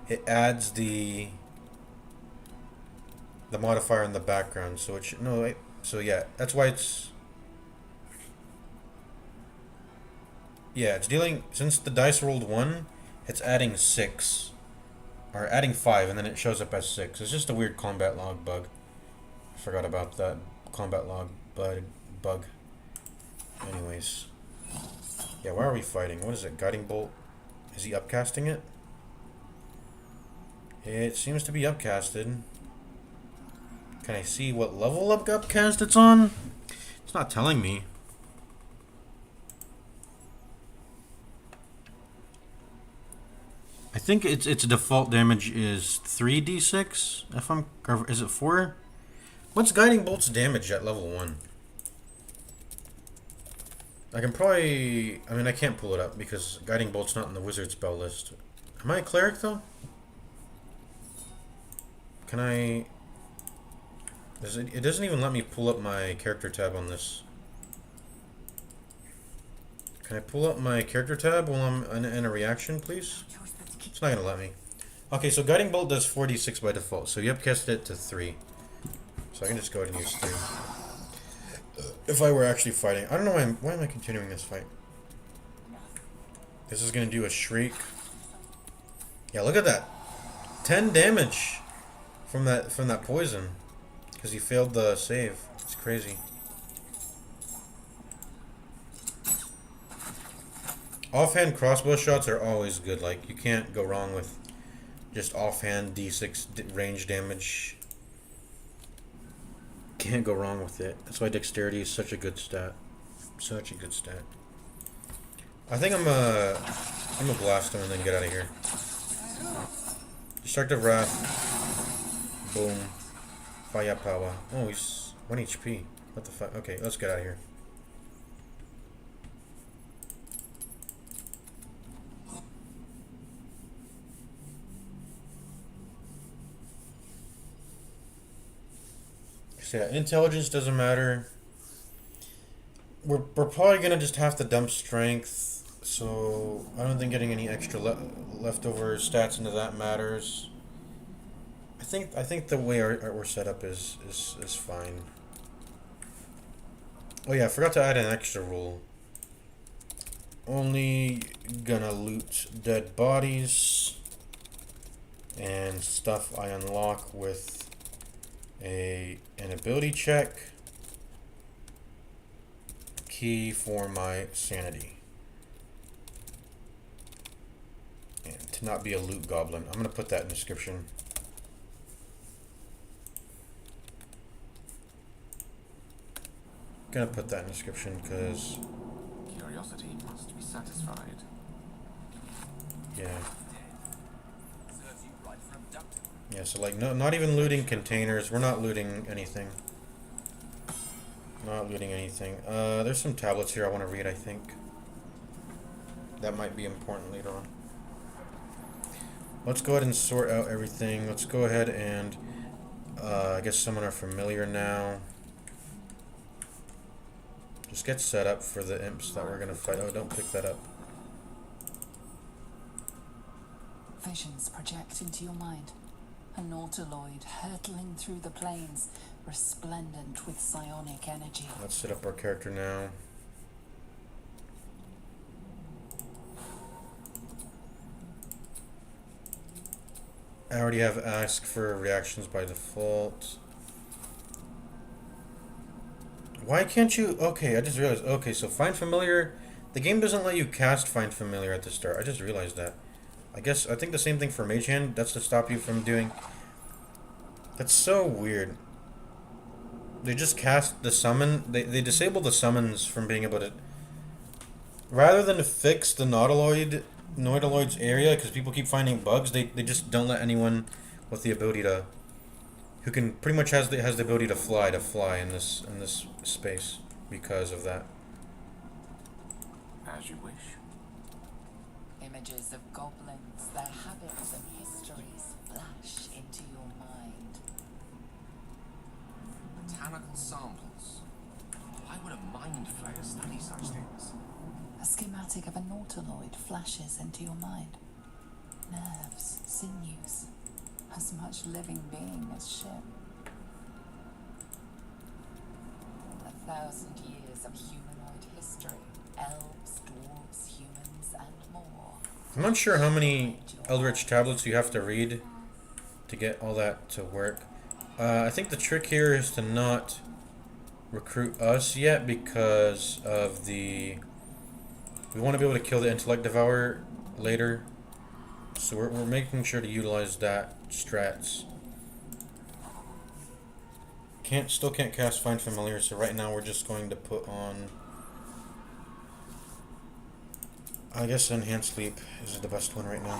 it adds the modifier in the background, so it should, no, wait, so yeah, that's why it's, yeah, it's dealing, since the dice rolled 1, it's adding 6, or adding 5, and then it shows up as 6. It's just a weird combat log bug. I forgot about that combat log bug. Anyways, yeah, why are we fighting? What is it, guiding bolt? Is he upcasting it? It seems to be upcasted. Can I see what level of upcast it's on? It's not telling me. I think its default damage is 3d6. If I'm, or is it 4? What's guiding bolt's damage at level 1? I can probably, I mean, I can't pull it up because guiding bolt's not in the wizard spell list. Am I a cleric though? Can I? It doesn't even let me pull up my character tab on this. Can I pull up my character tab while I'm in a reaction, please? It's not gonna let me. Okay, so guiding bolt does 4d6 by default, so you upcasted it to 3. So I can just go ahead and use 3. If I were actually fighting, I don't know why am I continuing this fight? This is gonna do a shriek. Yeah, look at that. 10 damage from that poison. Because he failed the save. It's crazy. Offhand crossbow shots are always good. Like, you can't go wrong with just offhand D6 range damage. Can't go wrong with it. That's why dexterity is such a good stat. Such a good stat. I think I'm a blast him and then get out of here. Destructive Wrath. Boom. Firepower. Oh, he's 1 HP. What the fuck? Okay, let's get out of here. So yeah, intelligence doesn't matter. We're probably gonna just have to dump strength. So I don't think getting any extra leftover stats into that matters. I think the way we're set up is fine. Oh yeah, I forgot to add an extra rule. Only gonna loot dead bodies and stuff I unlock with an ability check. Key for my sanity. And to not be a loot goblin. I'm gonna put that in the description. Gonna put that in the description because
curiosity must be satisfied.
Yeah. Yeah, so like not even looting containers. We're not looting anything. Not looting anything. There's some tablets here I want to read, I think. That might be important later on. Let's go ahead and sort out everything. Let's go ahead and I guess summon our familiar now. Just get set up for the imps that we're gonna fight. Oh, don't pick that up.
Visions project into your mind. A nautiloid hurtling through the plains, resplendent with psionic energy.
Let's set up our character now. I already have ask for reactions by default. Why can't you? Okay, I just realized. Okay, so find familiar. The game doesn't let you cast find familiar at the start. I just realized that. I think the same thing for Mage Hand. That's to stop you from doing. That's so weird. They just cast the summon. They disable the summons from being able to. Rather than fix the nautiloid Nautiloid's area because people keep finding bugs. They just don't let anyone with the ability to, who can pretty much has the ability to fly in this space because of that.
As you wish.
Images of goblins, their habits and histories flash into your mind.
Botanical samples. Why would a mind flayer study such things?
A schematic of a nautiloid flashes into your mind. Nerves, sinews, as much living being as ship. 1,000 years of humanoid history. Elves, dwarves, humans, and more.
I'm not sure how many Eldritch tablets you have to read to get all that to work. I think the trick here is to not recruit us yet because of the... We want to be able to kill the Intellect Devourer later. So we're making sure to utilize that strats. Still can't cast Find Familiar, so right now we're just going to put on... I guess Enhanced Sleep is the best one right now.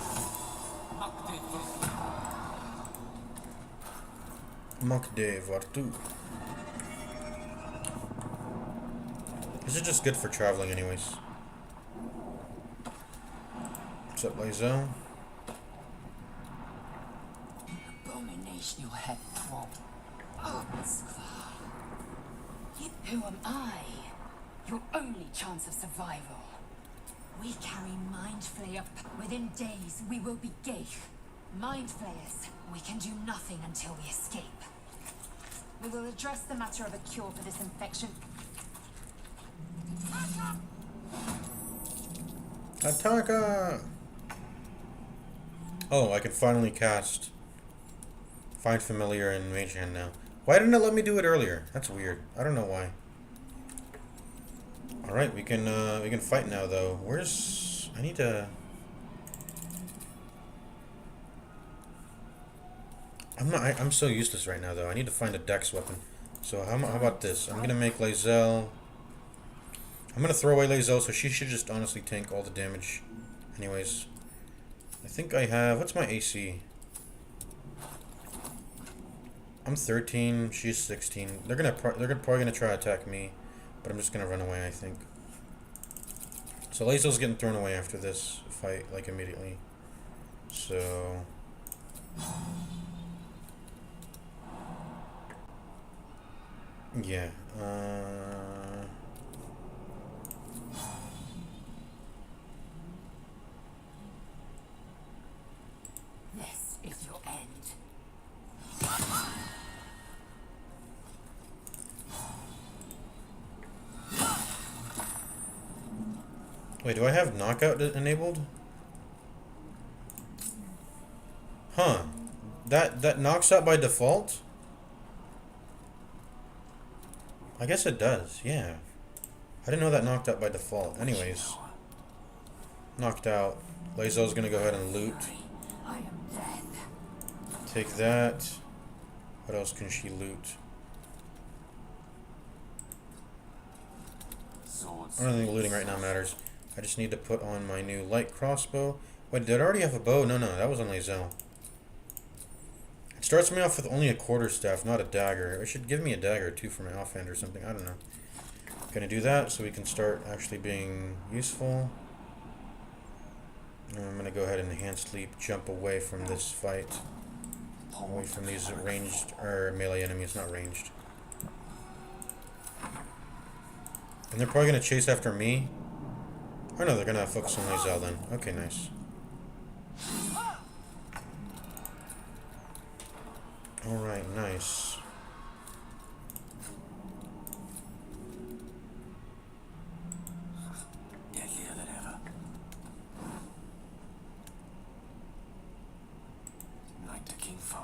Makde Vartu. This is just good for traveling anyways. What's up, Lazel?
Abomination, your head throb. Oh, who am I? Your only chance of survival.
We carry Mind Flayer. Within days, we will be Geich. Mind Flayers. We can do nothing until we escape. We will address the matter of a cure for this infection.
Ataka! Oh, I can finally cast Find Familiar in Mage Hand now. Why didn't it let me do it earlier? That's weird. I don't know why. Alright, we can fight now though. Where's... I need to... I'm so useless right now though. I need to find a dex weapon. So how about this? I'm gonna make Lae'zel... I'm gonna throw away Lae'zel, so she should just honestly tank all the damage. Anyways. I think I have... What's my AC? I'm 13, she's 16. They're probably gonna try to attack me. But I'm just gonna run away, I think. So Lae'zel's getting thrown away after this fight, like immediately. So... Yeah,
This is your end.
Wait, do I have knockout enabled? Huh. That knocks out by default? I guess it does, yeah. I didn't know that knocked out by default. Anyways. Knocked out. Lae'zel's gonna go ahead and loot.
I am death.
Take that. What else can she loot?
Swords.
I don't think looting right now matters. I just need to put on my new light crossbow. Wait, did I already have a bow? No, that was on Lae'zel. It starts me off with only a quarterstaff, not a dagger. It should give me a dagger too for my offhand or something. I don't know. Gonna do that so we can start actually being useful. And I'm gonna go ahead and Enhanced Leap, jump away from this fight. Away from these ranged, or melee enemies, not ranged. And they're probably gonna chase after me. Oh no, they're gonna focus on Lae'zel then. Okay, nice. Alright, nice.
Deadlier than ever. Knight to King 5.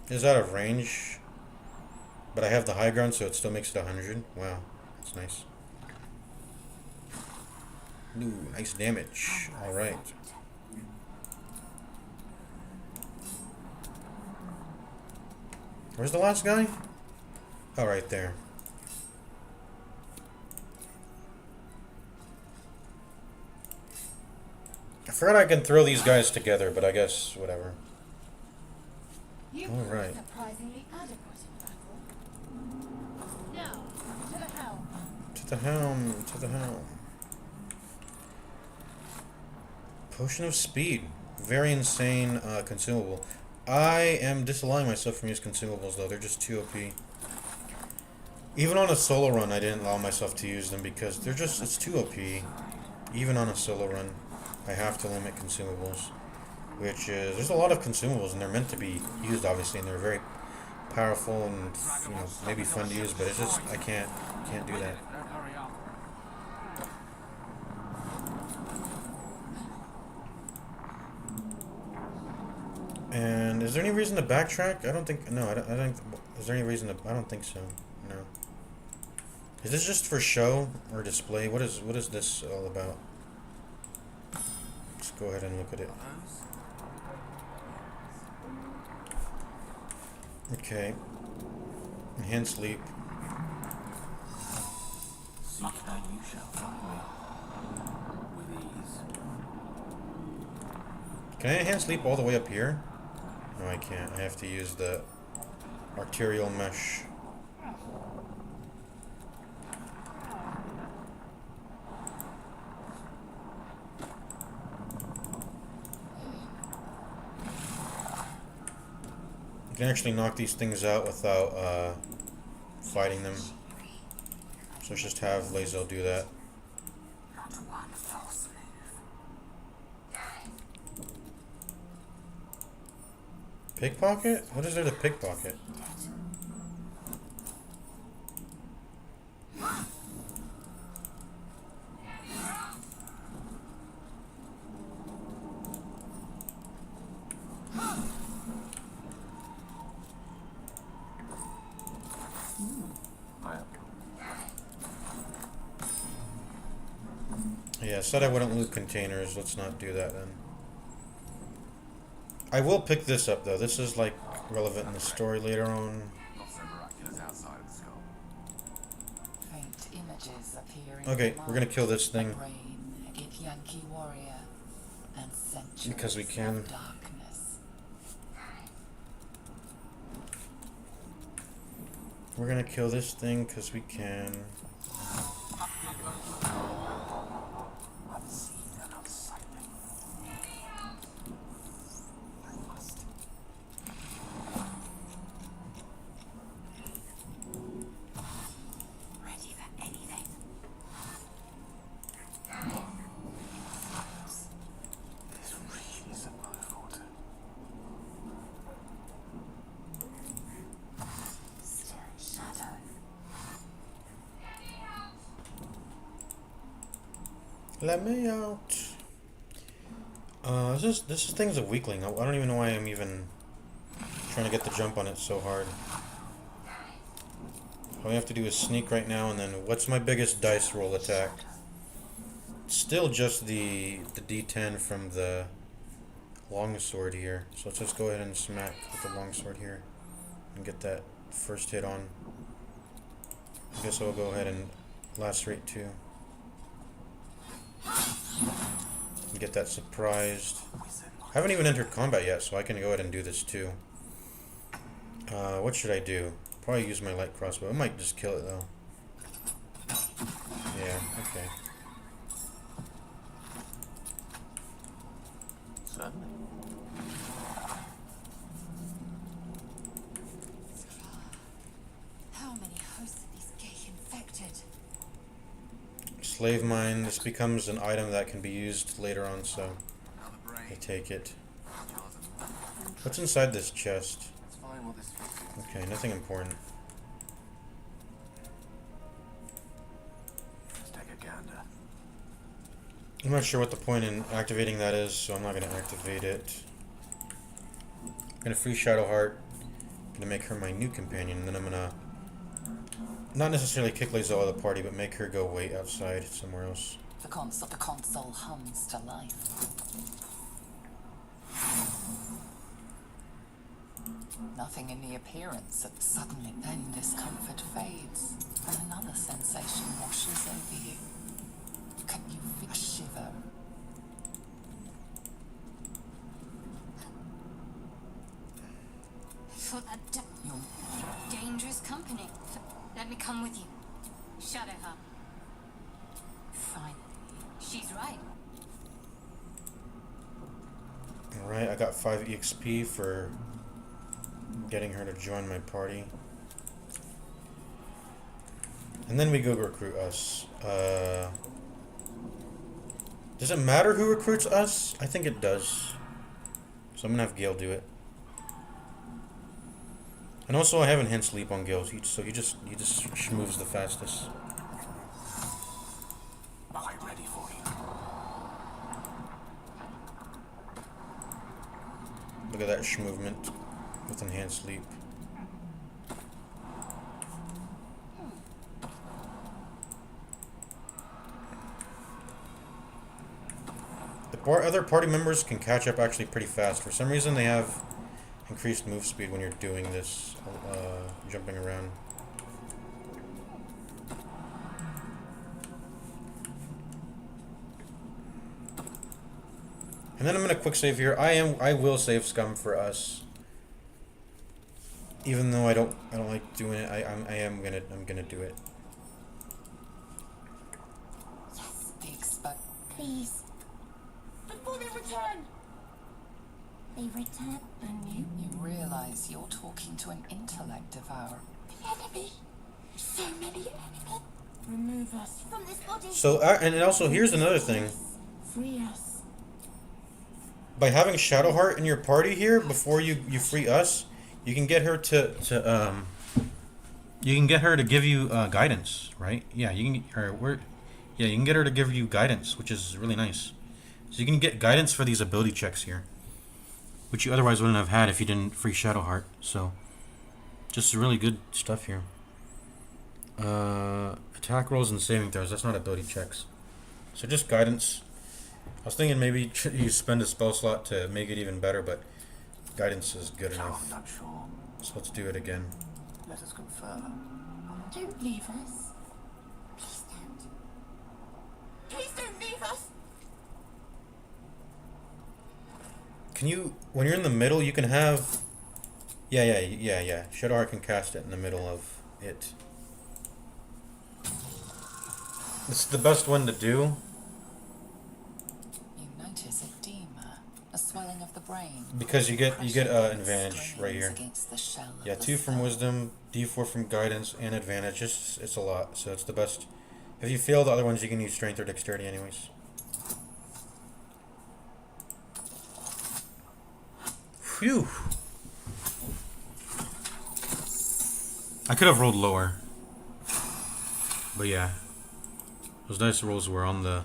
Is out of range, but I have the high ground, so it still makes it 100. Wow, that's nice. Ooh, nice damage. Alright. Where's the last guy? Oh, right there. forgot I can throw these guys together, but I guess whatever.
You
All right.
surprisingly adequate in battle. Now, to the helm.
To the helm. To the helm. Potion of speed. Very insane consumable. I am disallowing myself from using consumables though. They're just too OP. Even on a solo run, I didn't allow myself to use them because they're just, it's too OP. Even on a solo run, I have to limit consumables. Which is, there's a lot of consumables and they're meant to be used obviously and they're very powerful and, you know, maybe fun to use, but it's just, I can't do that. And is there any reason to backtrack? I don't think, no, I don't, is there any reason to, I don't think so, no. Is this just for show or display? What is this all about? Let's go ahead and look at it. Okay. Enhanced leap.
Seek and you shall find me. With ease.
Can I enhance leap all the way up here? No, I can't. I have to use the arterial mesh. You can actually knock these things out without fighting them. So let's just have Lae'zel do that.
Not one false move.
Pickpocket? What is there to pickpocket? Yeah, said I wouldn't loot containers. Let's not do that then. I will pick this up though. This is like relevant in the story later on.
Not so miraculous outside of the skull.
Faint images appear in
Okay,
your
we're gonna
mind.
kill this thing.
A brain, a Githyanki warrior, and centuries
Because we can.
of darkness.
We're gonna kill this thing because we can.
Unseen and unsightly. I must.
Ready for anything.
This really isn't my fault.
Shadow.
Let me out. This thing's a weakling. I don't even know why I'm even trying to get the jump on it so hard. All we have to do is sneak right now, and then what's my biggest dice roll attack? Still just the D10 from the longsword here. So let's just go ahead and smack with the longsword here and get that first hit on. I guess I'll go ahead and lacerate too. And get that surprised. I haven't even entered combat yet, so I can go ahead and do this too. What should I do? Probably use my light crossbow. I might just kill it though. Yeah, okay.
Certainly.
How many hosts of these gay infected?
Slave mine. This becomes an item that can be used later on, so
Another brain.
I take it.
Jars of-
What's inside this chest?
Let's find what this fixes.
Okay, nothing important.
Let's take a gander.
I'm not sure what the point in activating that is, so I'm not going to activate it. I'm going to free Shadowheart. I'm going to make her my new companion, and then I'm going to not necessarily kick Lae'zel out of the party, but make her go wait outside somewhere else.
The console hums to life. Nothing in the appearance, and suddenly then discomfort fades, and another sensation washes over you. Can you feel a shiver?
For a dangerous company. Let me come with you. Shadowheart.
Finally.
She's right.
Alright, I got 5 EXP for getting her to join my party. And then we go recruit us. Does it matter who recruits us? I think it does. So I'm gonna have Gale do it. And also I have enhanced leap on Gale, so he just moves the fastest.
Quite ready for you.
Look at that movement with enhanced leap. The other party members can catch up actually pretty fast. For some reason they have increased move speed when you're doing this, jumping around. And then I'm gonna quick save here. I will save scum for us. Even though I don't like doing it, I'm gonna do it.
Yes, the expert.
Please. Before they return! They return anew?
You realize you're talking to an intellect devourer.
The enemy! So many enemies! Remove us from this body!
So, and also here's another thing.
Free us.
By having Shadowheart in your party here before you free us, you can get her to you can get her to give you guidance, right? Yeah, you can you can get her to give you guidance, which is really nice. So you can get guidance for these ability checks here, which you otherwise wouldn't have had if you didn't free Shadowheart. So, just really good stuff here. Attack rolls and saving throws. That's not ability checks. So just guidance. I was thinking maybe you spend a spell slot to make it even better, but guidance is good enough.
I'm not sure.
So let's do it again.
Let us confer.
Don't leave us. Please don't. Please don't leave us!
Can you, when you're in the middle, you can have... Yeah. Shadowheart can cast it in the middle of it. This is the best one to do.
You notice edema, a swelling of the brain.
Because you get advantage
Strains
right here.
against the shell of
Yeah,
the
2 from
skull.
wisdom, D4 from guidance, and advantage. It's a lot, so it's the best. If you fail the other ones, you can use strength or dexterity anyways. Phew. I could have rolled lower. But yeah. Those dice rolls were on the...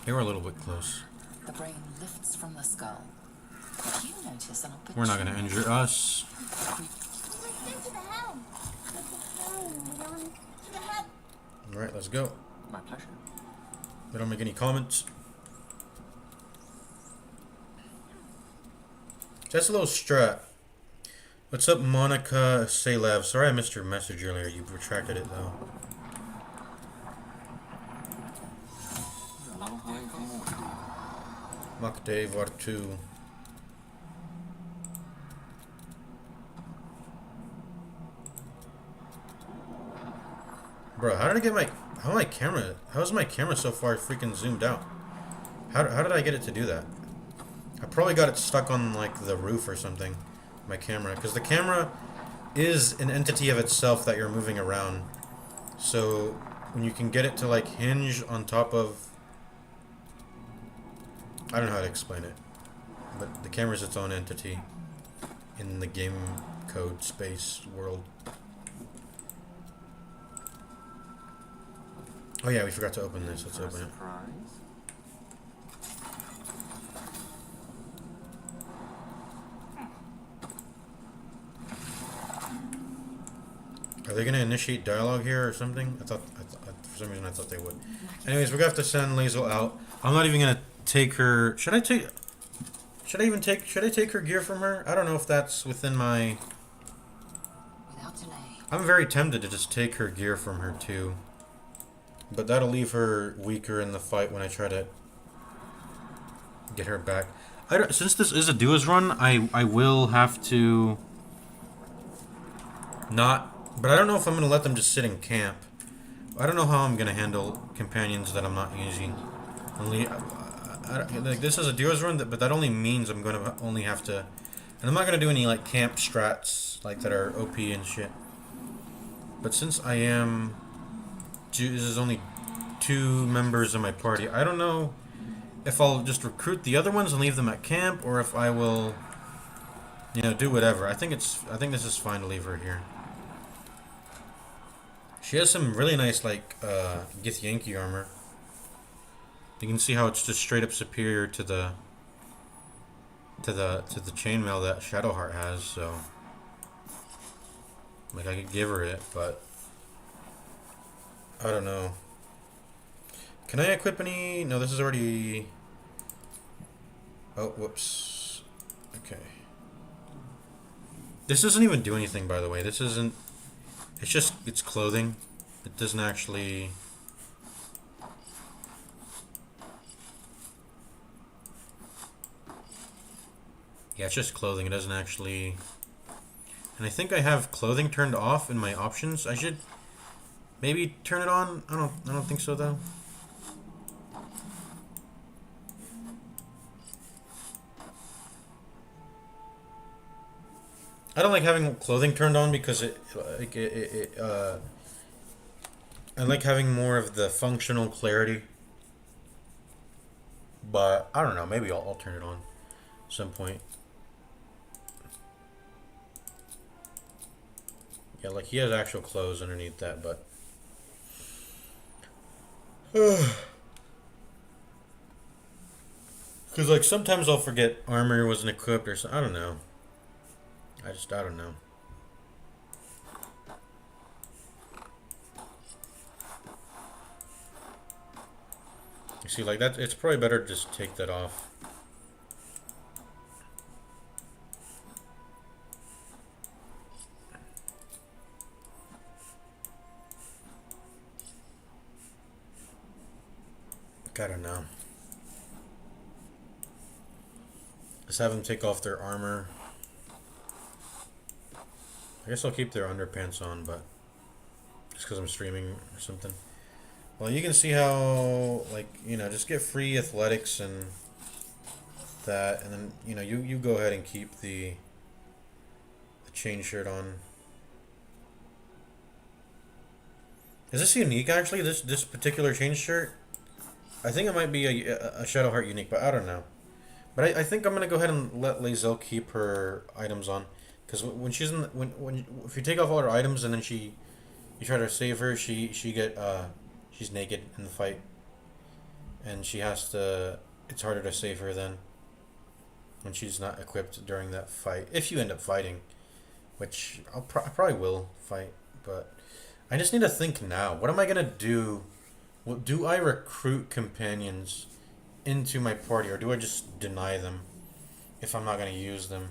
They were a little bit close.
The brain lifts from the skull. You notice an opportunity.
We're not going to injure us.
Let's go to the helm! To the helm, Leon. To the helm!
Alright, let's go.
My pleasure.
They don't make any comments. Just a little strat. What's up, Monica Salev? Sorry I missed your message earlier. You retracted it, though. Makde Vartu. Bro, how did I get my... How is my camera so far freaking zoomed out? How did I get it to do that? I probably got it stuck on, like, the roof or something. My camera. Because the camera is an entity of itself that you're moving around. So, when you can get it to, like, hinge on top of... I don't know how to explain it. But the camera is its own entity in the game code space world. Oh yeah, we forgot to open this. Let's open it. Are they gonna initiate dialogue here or something? I thought for some reason I thought they would. Anyways, we're gonna have to send Lazel out. I'm not even gonna take her. Should I take her gear from her? I don't know if that's within my...
Without delay.
I'm very tempted to just take her gear from her too. But that'll leave her weaker in the fight when I try to get her back. Since this is a duos run, I will have to not, but I don't know if I'm gonna let them just sit in camp. I don't know how I'm gonna handle companions that I'm not using. Only, like this is a duos run, but that only means I'm gonna only have to, and I'm not gonna do any like camp strats like that are OP and shit. But since I am, this is only 2 members of my party. I don't know if I'll just recruit the other ones and leave them at camp, or if I will, you know, do whatever. I think this is fine to leave her here. She has some really nice, like, Githyanki armor. You can see how it's just straight up superior to the chainmail that Shadowheart has, so like I could give her it, but I don't know. Can I equip any? No, this is already. Oh, whoops. Okay. This doesn't even do anything, by the way. This isn't. It's clothing. It doesn't actually. Yeah, it's just clothing. It doesn't actually. And I think I have clothing turned off in my options. I should maybe turn it on. I don't think so though. I don't like having clothing turned on because I like having more of the functional clarity. But I don't know, maybe I'll turn it on at some point. Yeah, like he has actual clothes underneath that, but because like sometimes I'll forget armor wasn't equipped or something. I don't know. I don't know. You see, like that, it's probably better to just take that off. I don't know. Let's have them take off their armor. I guess I'll keep their underpants on, but just because I'm streaming or something. Well, you can see how, like, you know, just get free athletics and that, and then, you know, you go ahead and keep the chain shirt on. Is this unique, actually, this particular chain shirt? I think it might be a Shadowheart unique, but I don't know. But I think I'm going to go ahead and let Lae'zel keep her items on. Because when she's in, if you take off all her items and then you try to save her, she's naked in the fight, and she has to. It's harder to save her then when she's not equipped during that fight. If you end up fighting, which I probably will fight, but I just need to think now. What am I gonna do? Do I recruit companions into my party, or do I just deny them if I'm not gonna use them?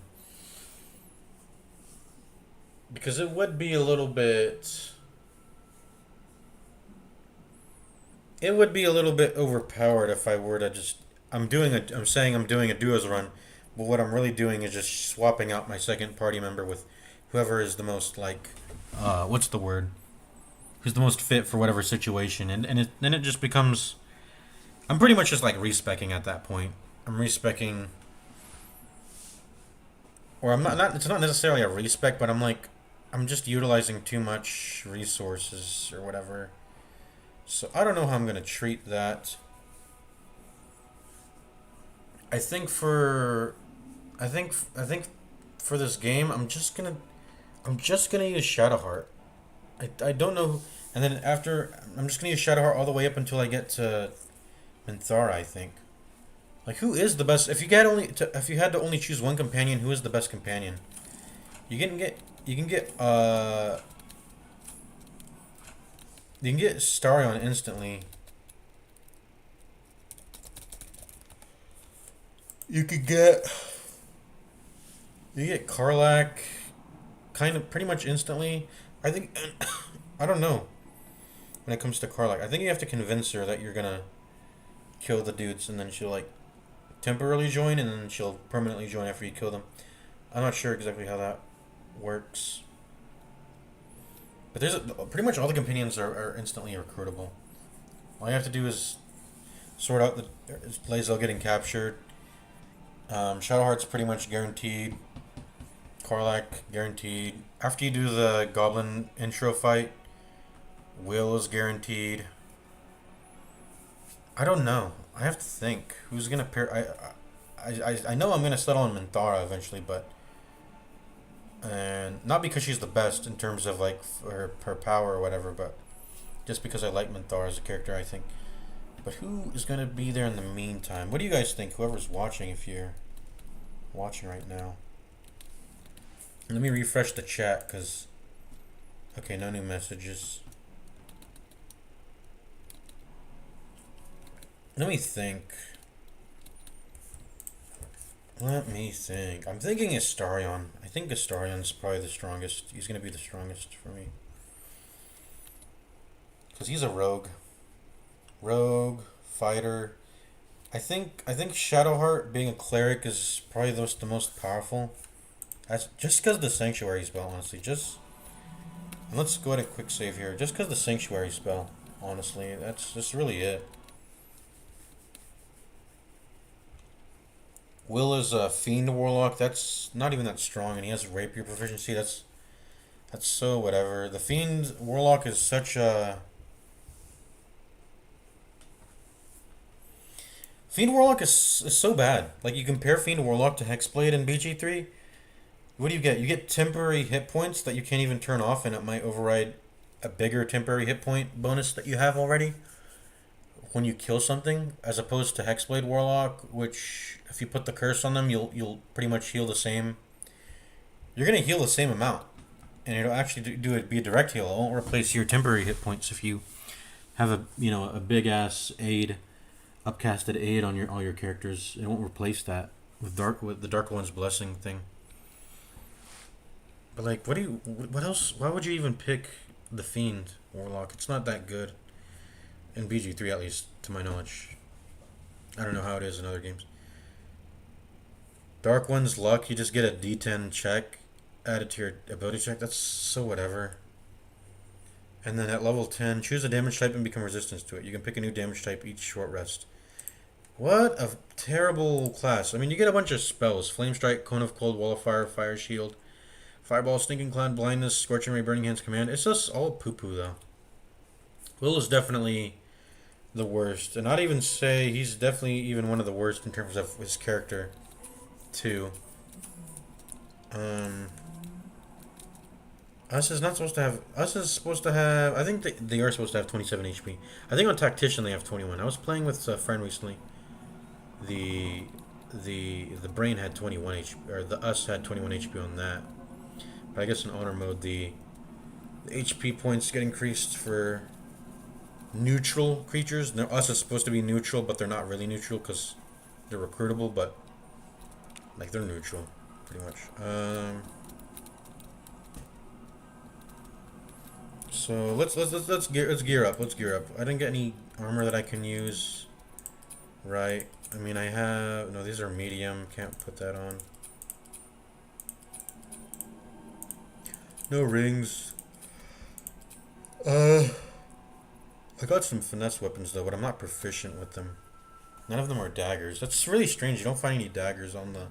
Because it would be a little bit. It would be a little bit overpowered if I were to just. I'm saying I'm doing a duos run, but what I'm really doing is just swapping out my second party member with whoever is the most like. What's the word? Who's the most fit for whatever situation, and then it just becomes. I'm pretty much just like respecking at that point. I'm respecking. Or I'm not. It's not necessarily a respec, but I'm just utilizing too much resources or whatever. So I don't know how I'm gonna treat that. I think for this game, I'm just gonna use Shadowheart. I don't know, and then after I'm just gonna use Shadowheart all the way up until I get to Minthara. I think. Like, who is the best? If you had to only choose one companion, who is the best companion? You can get Starion instantly. You get Karlach kind of pretty much instantly. I think I don't know when it comes to Karlach. I think you have to convince her that you're gonna kill the dudes, and then she'll like temporarily join and then she'll permanently join after you kill them. I'm not sure exactly how that works. But there's pretty much all the companions are instantly recruitable. All you have to do is sort out the Lae'zel getting captured. Shadowheart's pretty much guaranteed. Karlach guaranteed. After you do the goblin intro fight, Will is guaranteed. I don't know. I have to think. Who's gonna pair? I know I'm gonna settle on Minthara eventually, but and not because she's the best in terms of like her power or whatever, but just because I like Minthara as a character, I think. But who is gonna be there in the meantime? What do you guys think? Whoever's watching, if you're watching right now. Let me refresh the chat, because... Okay, no new messages. Let me think. I'm thinking Astarion. I think Astarion's probably the strongest. He's going to be the strongest for me. Because he's a rogue. Rogue, fighter. I think Shadowheart being a cleric is probably the most powerful. That's just because the sanctuary spell, honestly. And let's go ahead and quick save here. Just because the sanctuary spell, honestly. That's really it. Will is a fiend warlock. That's not even that strong, and he has rapier proficiency. That's so whatever. The fiend warlock is such a... Fiend warlock is so bad. Like, you compare fiend warlock to hexblade in BG3. What do you get? You get temporary hit points that you can't even turn off, and it might override a bigger temporary hit point bonus that you have already when you kill something, as opposed to Hexblade Warlock, which if you put the curse on them, you'll pretty much heal the same. You're gonna heal the same amount, and it'll actually be a direct heal. It won't replace your temporary hit points if you have a big ass aid, upcasted aid on all your characters. It won't replace that with the Dark One's Blessing thing. But like, what else? Why would you even pick the Fiend Warlock? It's not that good. In BG3, at least, to my knowledge. I don't know how it is in other games. Dark One's Luck, you just get a D10 check added to your ability check. That's so whatever. And then at level 10, choose a damage type and become resistant to it. You can pick a new damage type each short rest. What a terrible class. I mean, you get a bunch of spells. Flame Strike, Cone of Cold, Wall of Fire, Fire Shield, Fireball, Stinking Cloud, Blindness, Scorching Ray, Burning Hands, Command. It's just all poo-poo, though. Will is definitely the worst. And I'd even say he's definitely even one of the worst in terms of his character, too. Us is not supposed to have... Us is supposed to have... I think they are supposed to have 27 HP. I think on Tactician they have 21. I was playing with a friend recently. The brain had 21 HP, or the Us had 21 HP on that. But I guess in Honor mode the HP points get increased for neutral creatures. Now, Us is supposed to be neutral, but they're not really neutral because they're recruitable, but like they're neutral pretty much. So let's gear up. I didn't get any armor that I can use. Right. I mean, I have... No, these are medium. Can't put that on. No rings. I got some finesse weapons, though, but I'm not proficient with them. None of them are daggers. That's really strange. You don't find any daggers on the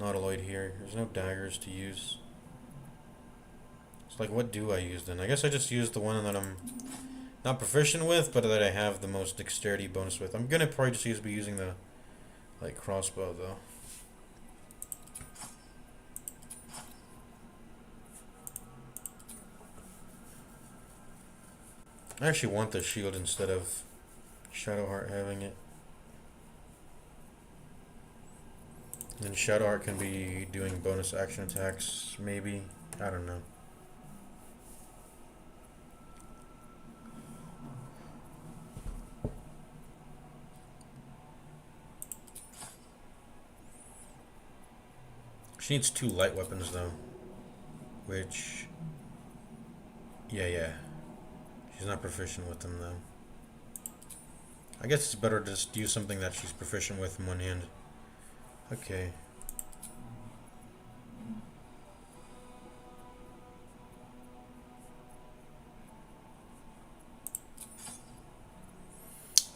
Nautiloid here. There's no daggers to use. It's like, what do I use, then? I guess I just use the one that I'm not proficient with, but that I have the most dexterity bonus with. I'm gonna probably just be using the crossbow, though. I actually want the shield instead of Shadowheart having it. And Shadowheart can be doing bonus action attacks, maybe. I don't know. She needs 2 light weapons, though. Which... Yeah. She's not proficient with them, though. I guess it's better to just use something that she's proficient with in one hand. Okay.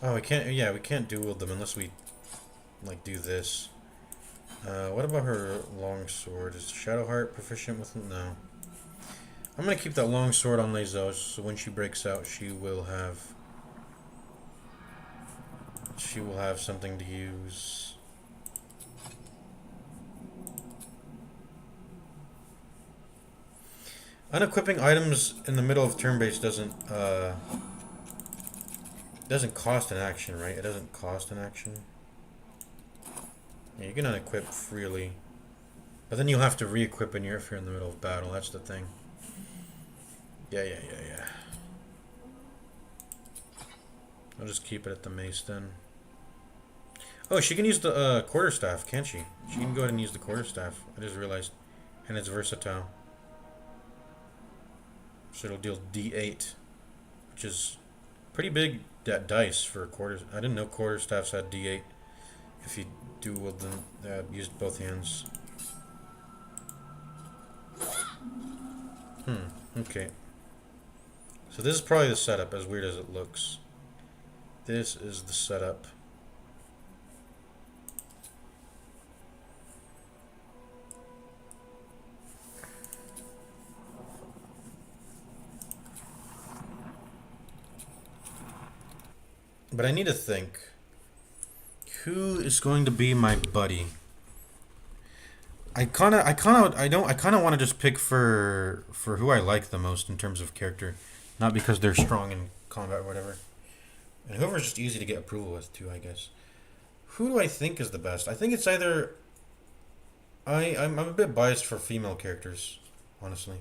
Oh, we can't. Yeah, we can't duel them unless we like do this. What about her long sword? Is Shadowheart proficient with it? No. I'm gonna keep that long sword on Lezos, so when she breaks out, she will have something to use. Unequipping items in the middle of turn base doesn't cost an action, right? It doesn't cost an action. Yeah, you can unequip freely, but then you'll have to re-equip if you're in the middle of battle. That's the thing. Yeah. I'll just keep it at the mace then. Oh, she can use the quarterstaff, can't she? She can go ahead and use the quarterstaff. I just realized, and it's versatile. So it'll deal D8, which is pretty big dice for quarters. I didn't know quarterstaffs had D8. If you dueled them, used both hands. Okay. So this is probably the setup, as weird as it looks. This is the setup. But I need to think. Who is going to be my buddy? I kind of want to just pick for who I like the most in terms of character, not because they're strong in combat or whatever. And whoever's just easy to get approval with too, I guess. Who do I think is the best? I think it's either. I'm a bit biased for female characters, honestly.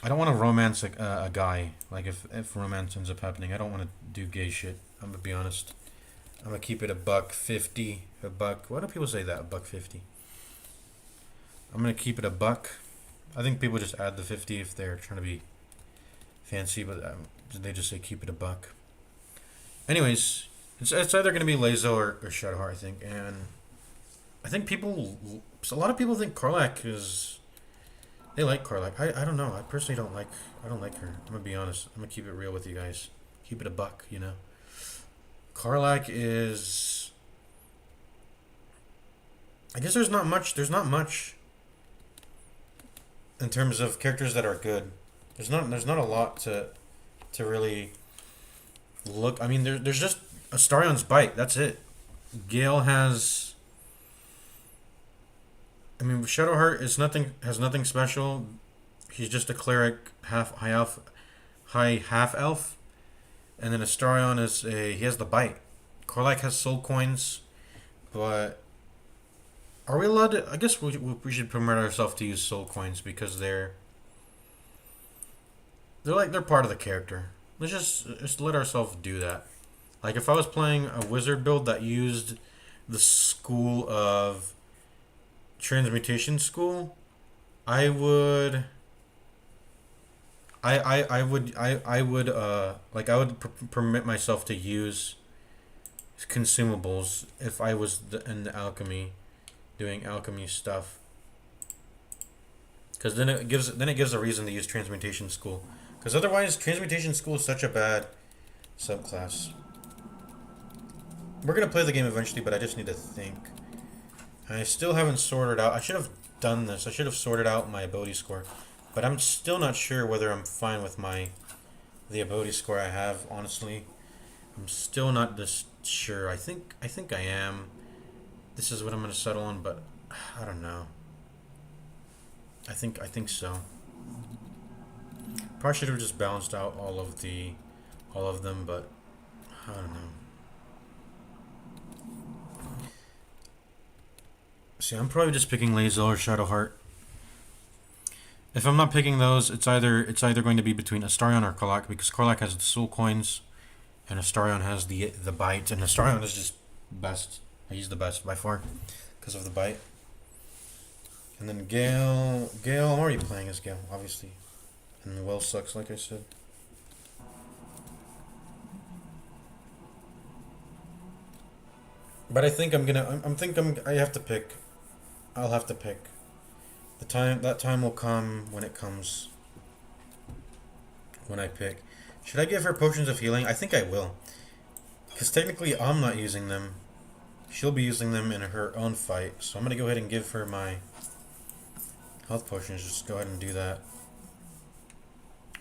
I don't want to romance a guy. Like if romance ends up happening, I don't want to do gay shit. I'm gonna be honest. I'm gonna keep it $1.50. A buck. Why do people say that? $1.50. I'm gonna keep it $1. I think people just add the 50 if they're trying to be fancy, but they just say keep it $1. Anyways, it's either gonna be Lazo or Shadowheart, I think, and I think a lot of people think Karlach is. They like Karlach. I don't know. I personally don't like. I don't like her. I'm gonna be honest. I'm gonna keep it real with you guys. Keep it $1. You know. Karlach is. I guess there's not much. There's not much. In terms of characters that are good, there's not a lot to really look. I mean, there's just Astarion's bite. That's it. Gale has. I mean, Shadowheart has nothing special. He's just a cleric, high half elf, and then Astarion he has the bite. Karlach has soul coins, but are we allowed to? I guess we should permit ourselves to use soul coins because they're part of the character. Let's just let ourselves do that. Like if I was playing a wizard build that used the school of transmutation school, I would permit myself to use consumables if I was in the alchemy, doing alchemy stuff, because then it gives a reason to use transmutation school, because otherwise transmutation school is such a bad subclass. We're gonna play the game eventually, but I just need to think. I still haven't sorted out. I should have done this. I should have sorted out my ability score, but I'm still not sure whether I'm fine with the ability score I have. Honestly, I'm still not this sure. I think I am. This is what I'm gonna settle on, but I don't know. I think so. Probably should have just balanced out all of them, but I don't know. See, I'm probably just picking Lazo or Shadowheart. If I'm not picking those, it's either going to be between Astarion or Karlach, because Karlach has the soul coins, and Astarion has the bite, and Astarion is just best. He's the best by far because of the bite. And then Gale, I'm already playing as Gale, obviously, and the well sucks, like I said. But I think I'm gonna. I have to pick. I'll have to pick. The time. That time will come when it comes. When I pick. Should I give her potions of healing? I think I will. Because technically I'm not using them. She'll be using them in her own fight. So I'm going to go ahead and give her my health potions. Just go ahead and do that.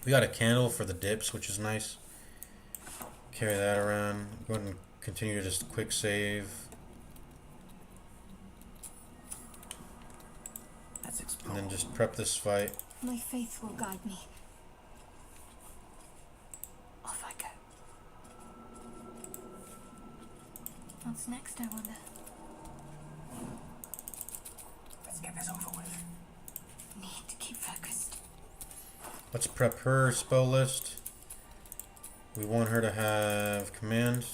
We got a candle for the dips, which is nice. Carry that around. Go ahead and continue to just quick save.
Let's explore.
And then just prep this fight.
My faith will guide me.
Off I go.
What's next, I wonder?
Let's get this over with.
Need to keep focused.
Let's prep her spell list. We want her to have command.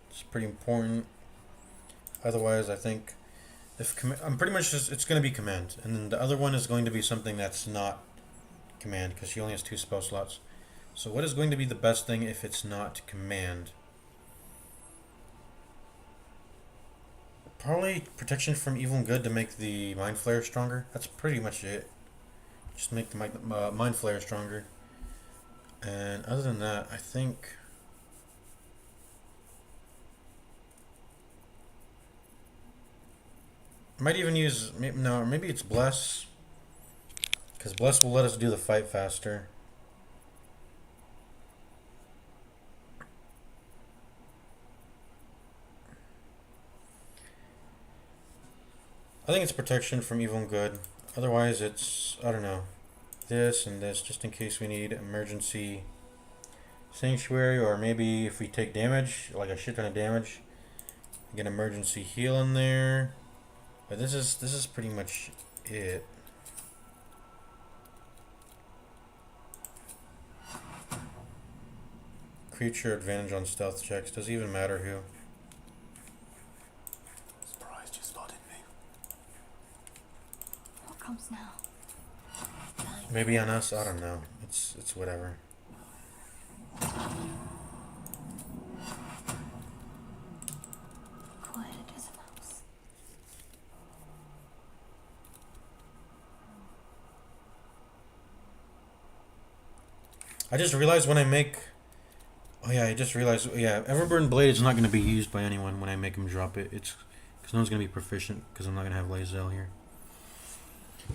It's pretty important. Otherwise, I think if I'm pretty much just, it's going to be command, and then the other one is going to be something that's not command because she only has 2 spell slots. So what is going to be the best thing if it's not command? Probably protection from evil and good to make the mind flare stronger. That's pretty much it. Just make the mind flare stronger. And other than that, I think I might even use maybe it's bless, because bless will let us do the fight faster. I think it's protection from evil and good. Otherwise, it's, I don't know, this and this, just in case we need emergency sanctuary, or maybe if we take damage, like a shit ton of damage, get emergency heal in there. But this is pretty much it. Creature advantage on stealth checks. Does it even matter who?
Surprised you spotted me.
What comes now?
Maybe on us. I don't know. It's whatever.
Quiet as a mouse.
I just realized when I make. Oh yeah, I just realized. Yeah, Everburn Blade is not going to be used by anyone when I make him drop it. It's because no one's going to be proficient because I'm not going to have Lae'zel here.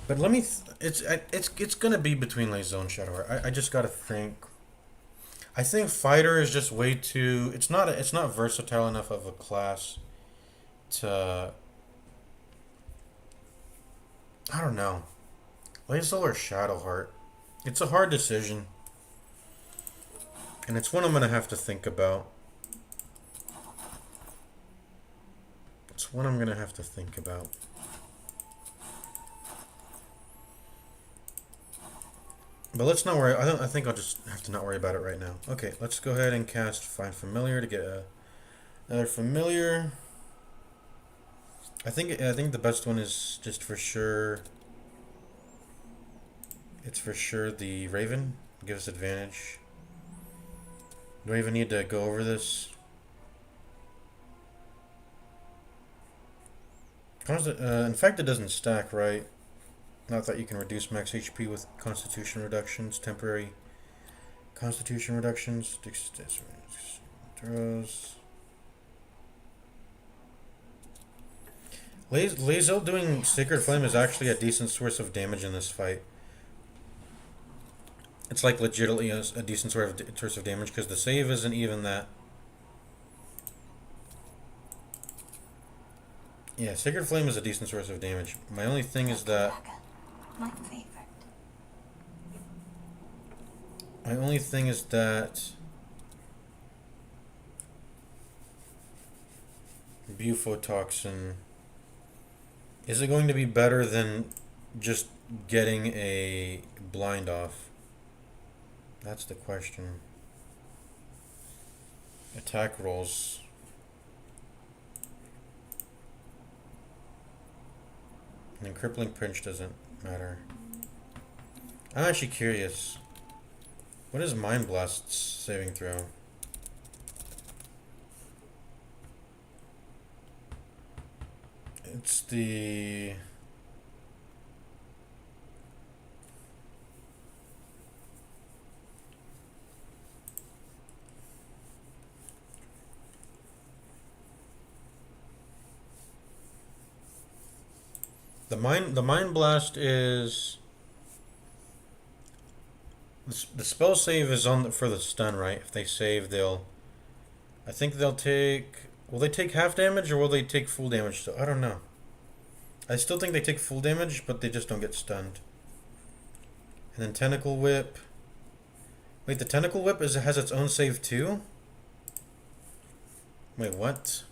But let me. It's going to be between Lae'zel and Shadowheart. I just got to think. I think fighter is just way too. It's not versatile enough of a class to. I don't know. Lae'zel or Shadowheart. It's a hard decision. And it's one I'm going to have to think about. It's one I'm going to have to think about. But let's not worry. I think I'll just have to not worry about it right now. Okay, let's go ahead and cast Find Familiar to get another familiar. I think the best one is just for sure. It's for sure the Raven. Gives us advantage. Do I even need to go over this? In fact, it doesn't stack, right? Not that you can reduce max HP with Constitution reductions, temporary Constitution reductions, throws. Lae'zel doing Sacred Flame is actually a decent source of damage in this fight. It's like legitimately a decent source of damage because the save isn't even that. Yeah, Sacred Flame is a decent source of damage. My only thing is that.
My favorite.
My only thing is that. Bufotoxin. Is it going to be better than just getting a blind off? That's the question. Attack rolls. And then crippling pinch doesn't matter. I'm actually curious. What is Mind Blast's saving throw? It's the... The mind blast is the spell save is on for the stun, right? If they save, they'll. I think they'll take. Will they take half damage or will they take full damage? So I don't know. I still think they take full damage, but they just don't get stunned. And then tentacle whip. Wait, the tentacle whip has its own save too? Wait, what?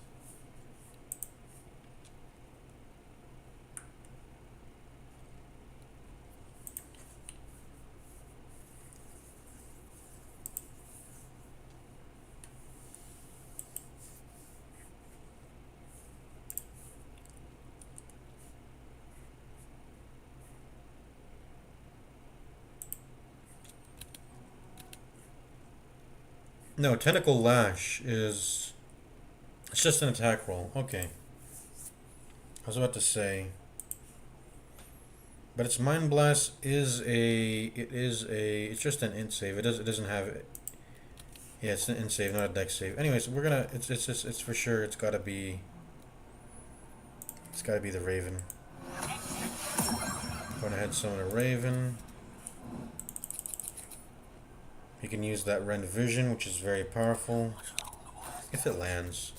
No, tentacle lash is... It's just an attack roll. Okay. I was about to say... But its mind blast is a... It's just an int save. It doesn't have... Yeah, it's an int save, not a dex save. Anyways, we're gonna... It's for sure, it's gotta be... It's gotta be the Raven. Going ahead and summon a Raven. You can use that Rend Vision, which is very powerful. If it lands.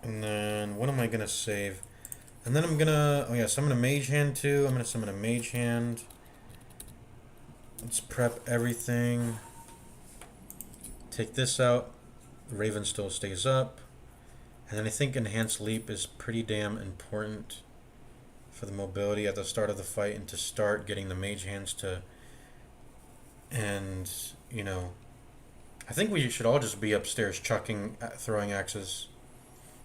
And then, what am I gonna save? And then I'm gonna, oh yeah, summon a Mage Hand too. I'm gonna summon a Mage Hand. Let's prep everything. Take this out. The Raven still stays up. And then I think Enhanced Leap is pretty damn important for the mobility at the start of the fight and to start getting the mage hands to... And, you know... I think we should all just be upstairs chucking throwing axes.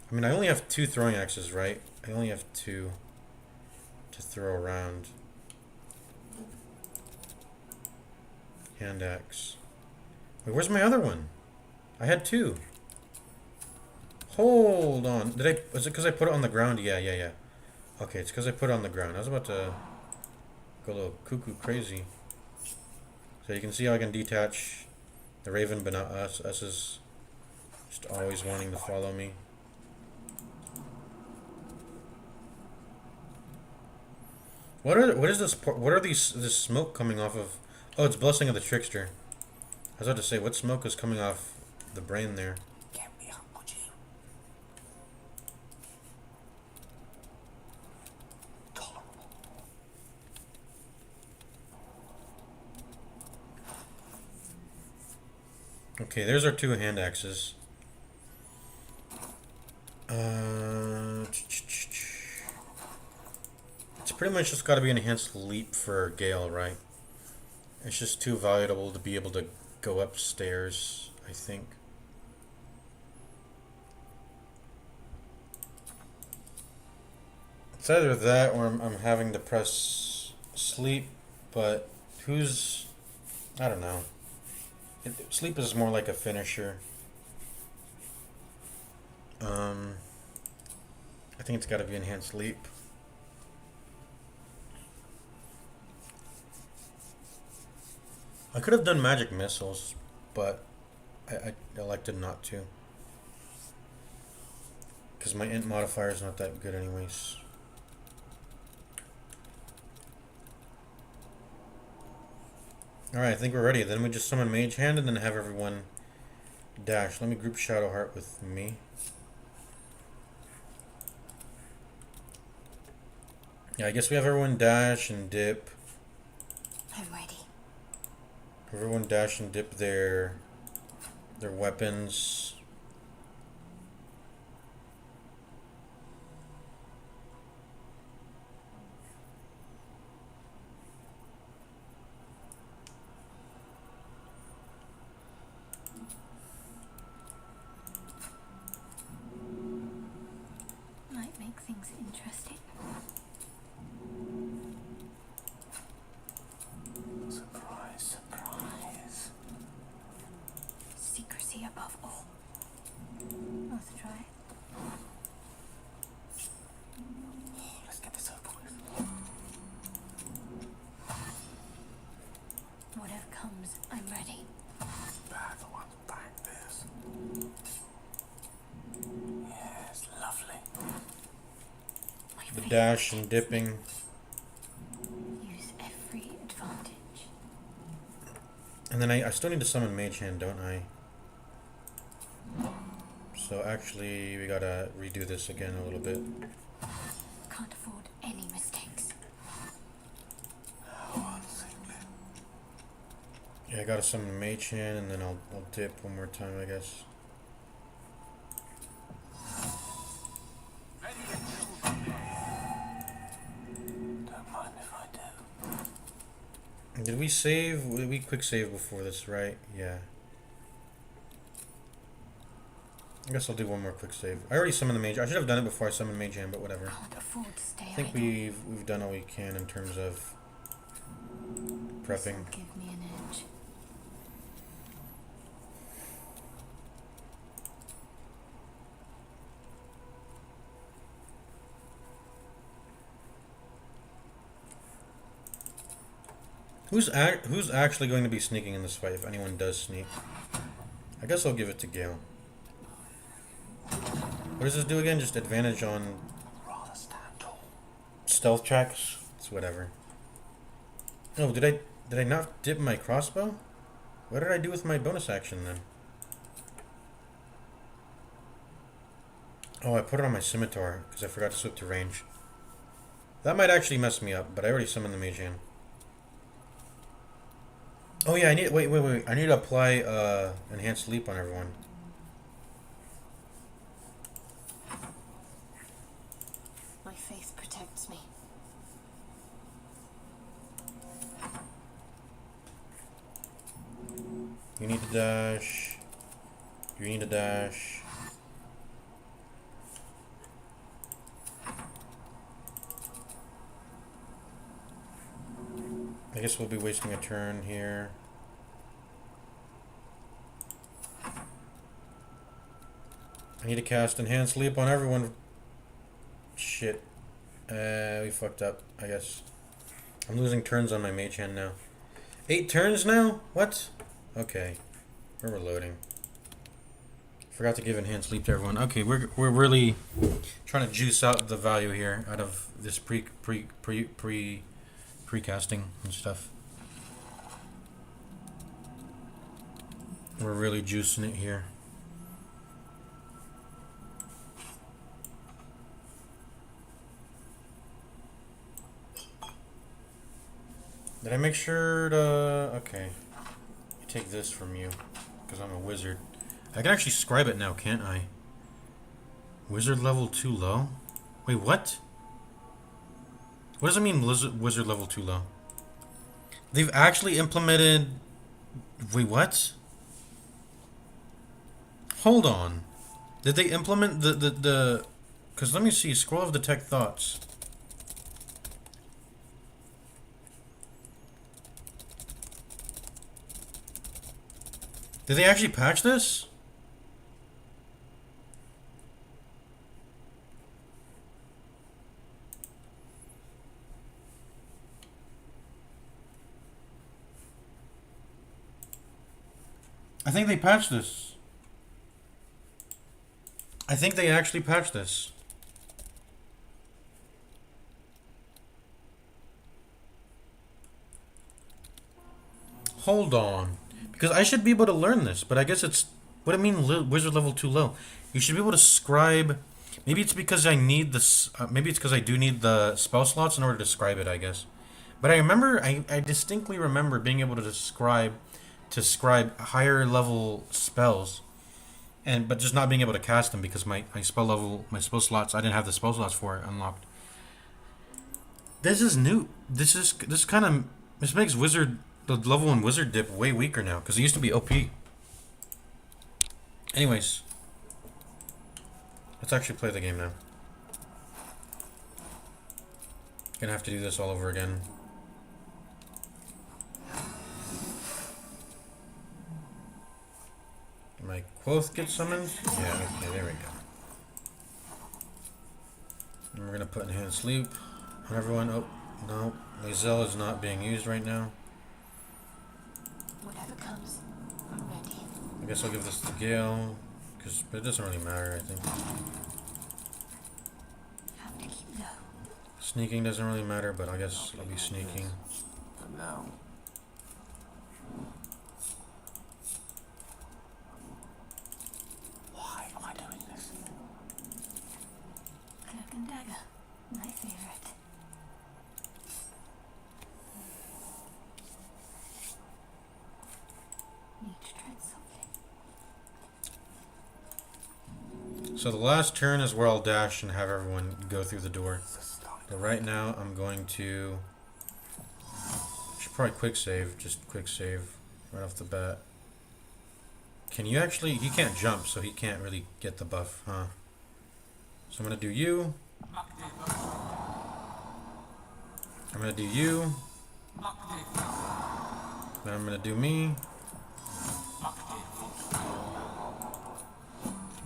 I mean, I only have 2 throwing axes, right? I only have 2 to throw around. Hand axe. Wait, where's my other one? I had 2. Hold on. Was it because I put it on the ground? Yeah. Okay, it's because I put it on the ground. I was about to go a little cuckoo crazy. So you can see how I can detach the Raven, but not us. Us is just always wanting to follow me. What is this? What are this smoke coming off of? Oh, it's Blessing of the Trickster. I was about to say, what smoke is coming off the brain there? Okay, there's our 2 hand axes. It's pretty much just got to be an enhanced leap for Gale, right? It's just too valuable to be able to go upstairs, I think. It's either that or I'm having to press sleep, but who's... I don't know. Sleep is more like a finisher. I think it's got to be enhanced leap. I could have done magic missiles, but I elected not to. Because my int modifier is not that good anyways. Alright, I think we're ready. Then we just summon Mage Hand and then have everyone dash. Let me group Shadowheart with me. Yeah, I guess we have everyone dash and dip.
I'm ready.
Everyone dash and dip their weapons.
Might make things interesting.
Surprise, surprise.
Secrecy above all.
the dash and dipping.
Use every advantage.
And then I still need to summon Mage Hand, don't I? So actually, we gotta redo this again a little bit.
Can't afford any mistakes.
Yeah, I gotta summon Mage Hand, and then I'll dip one more time, I guess.
Don't mind if I do.
Did we save? We quick save before this, right? Yeah. I guess I'll do one more quick save. I already summoned the mage. I should have done it before I summoned Mage Hand, but whatever.
Can't afford to stay
I think
idle.
we've done all we can in terms of prepping.
This'll give me an edge.
Who's actually going to be sneaking in this fight if anyone does sneak? I guess I'll give it to Gale. What does this do again? Just advantage on
Rather stand tall.
stealth checks? It's whatever. Oh, did I not dip my crossbow? What did I do with my bonus action then? Oh, I put it on my scimitar because I forgot to switch to range. That might actually mess me up, but I already summoned the Mage Hand. Oh yeah, I need wait. I need to apply enhanced sleep on everyone.
My faith protects me.
You need to dash. You need to dash. I guess we'll be wasting a turn here. I need to cast Enhanced Leap on everyone. Shit. We fucked up, I guess. I'm losing turns on my Mage Hand now. 8 turns now? What? Okay. We're reloading. Forgot to give Enhanced Leap to everyone. Okay, we're really trying to juice out the value here out of this precasting and stuff. We're really juicing it here. Did I make sure to... Okay. Take this from you, because I'm a wizard. I can actually scribe it now, can't I? Wizard level too low? Wait, what? What does it mean, wizard level too low? They've actually implemented... Wait, what? Hold on. Did they implement the... Because let me see, scroll of detect thoughts. Did they actually patch this? I think they patched this. I think they actually patched this. Hold on. Because I should be able to learn this, but I guess it's... What do I mean wizard level too low? You should be able to scribe... Maybe it's because I need this... maybe it's because I do need the spell slots in order to scribe it, I guess. But I remember... I distinctly remember being able to scribe higher level spells. But just not being able to cast them because my spell slots... I didn't have the spell slots for it unlocked. This is new. This kind of... This makes wizard... The level 1 wizard dip way weaker now, because it used to be OP. Anyways. Let's actually play the game now. Gonna have to do this all over again. My Quoth get summoned? Yeah, okay, there we go. And we're gonna put Enhanced Sleep on everyone. Oh, no. Lizelle is not being used right now.
Whatever comes, I'm ready.
I guess I'll give this to Gale, but it doesn't really matter, I think.
Have to keep low.
Sneaking doesn't really matter, but I guess I'll be sneaking.
For now. Why am I doing this?
Cloak and dagger, my favorite. Need to tread softly.
So the last turn is where I'll dash and have everyone go through the door. But right now I'm going to... should probably quick save, just quick save right off the bat. Can you actually... he can't jump, so he can't really get the buff, huh? So I'm going to do you. I'm going to do you. Then I'm going to do me.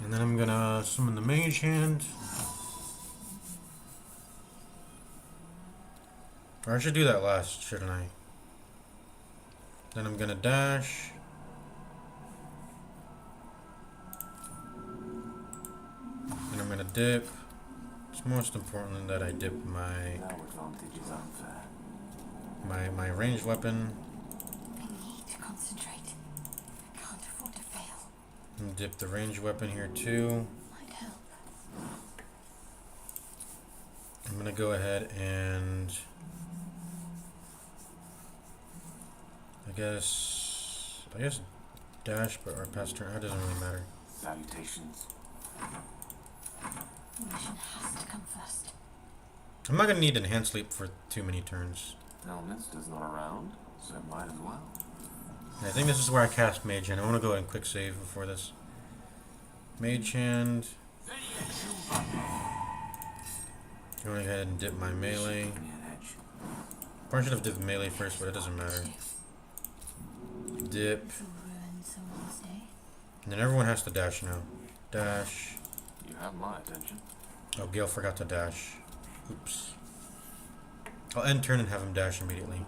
And then I'm going to summon the mage hand. Or I should do that last, shouldn't I? Then I'm going to dash. And I'm going to dip. It's most important that I dip my
No advantage is unfair.
my ranged weapon.
I need to concentrate. I can't afford to fail.
And dip the ranged weapon here too.
Might help.
I'm going to go ahead and... I guess dash, but our past turn, that doesn't really matter.
Salutations.
The mission has to come first.
I'm not gonna need enhanced leap for too many turns.
Elminster's not around, so might as well.
And I think this is where I cast Mage Hand. I want to go ahead and quick save before this. Mage Hand. Going ahead and dip my melee.
Give me an edge.
Probably should have dipped melee first, but it doesn't matter. Dip.
This will ruin someone's day.
And then everyone has to dash now. Dash.
You have my attention.
Oh, Gale forgot to dash. Oops. I'll end turn and have him dash immediately.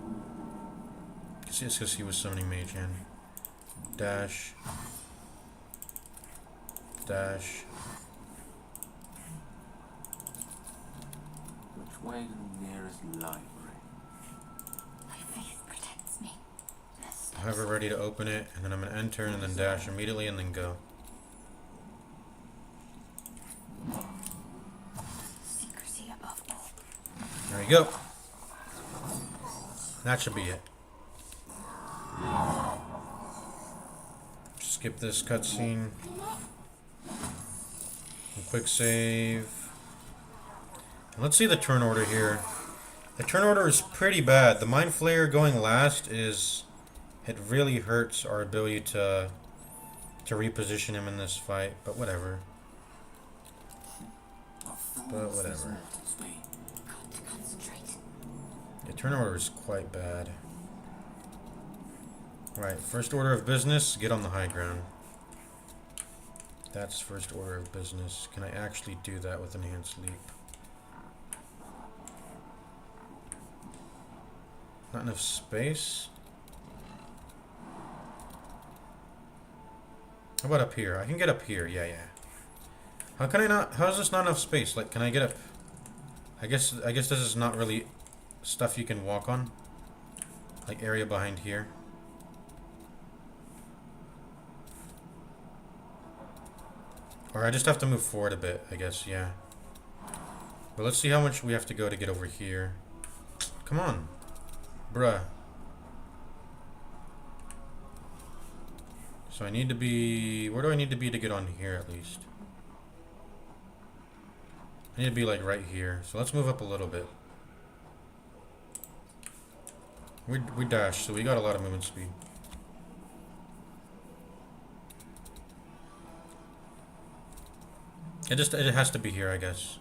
It's because he was summoning Mage Hand. Dash. Dash.
Which way to the nearest library?
My faith protects me.
I'll have her ready to open it, and then I'm going to end turn and then dash immediately and then go.
Secrecy above all.
There you go. That should be it. Skip this cutscene. Quick save. And let's see the turn order here. The turn order is pretty bad. The Mind Flayer going last is... it really hurts our ability to reposition him in this fight, but whatever. But whatever.
Got to concentrate.
The turn order is quite bad. Right, first order of business, get on the high ground. That's first order of business. Can I actually do that with enhanced leap? Not enough space? How about up here? I can get up here, yeah. How can I not? How is this not enough space? Like, can I get up? I guess this is not really stuff you can walk on. Like area behind here. Or I just have to move forward a bit, I guess, yeah. But let's see how much we have to go to get over here. Come on. Bruh. So I need to be... where do I need to be to get on here, at least? I need to be, like, right here. So let's move up a little bit. We dash, so we got a lot of movement speed. It has to be here, I guess.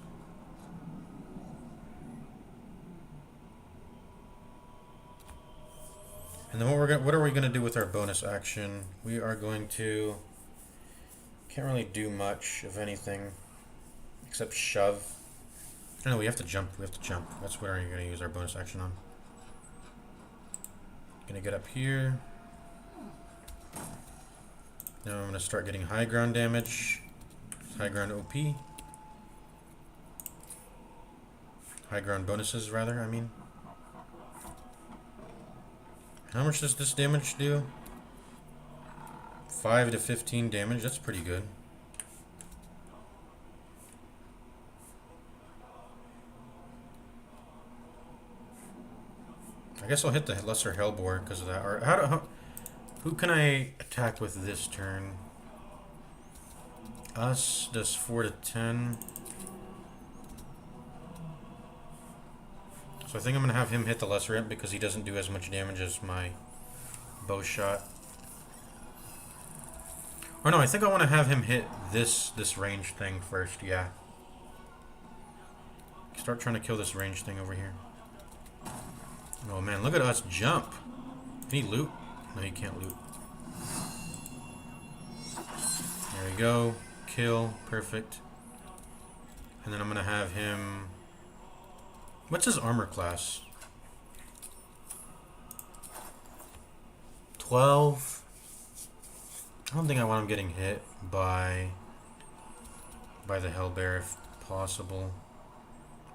And then what are we gonna do with our bonus action? We are going to... can't really do much of anything except shove. I know we have to jump. That's what we're gonna use our bonus action on. Gonna get up here. Now I'm gonna start getting high ground damage. High ground OP. High ground bonuses, rather, I mean. How much does this damage do? 5 to 15 damage, that's pretty good. I guess I'll hit the lesser hellbore because of that. Or who can I attack with this turn? Us does 4 to 10. So I think I'm going to have him hit the lesser imp because he doesn't do as much damage as my bow shot. Or no, I think I want to have him hit this range thing first, yeah. Start trying to kill this range thing over here. Oh man, look at us jump. Can he loot? No, he can't loot. There we go. Kill. Perfect. And then I'm going to have him... What's his armor class? 12. I don't think I want him getting hit by the Hellbear if possible.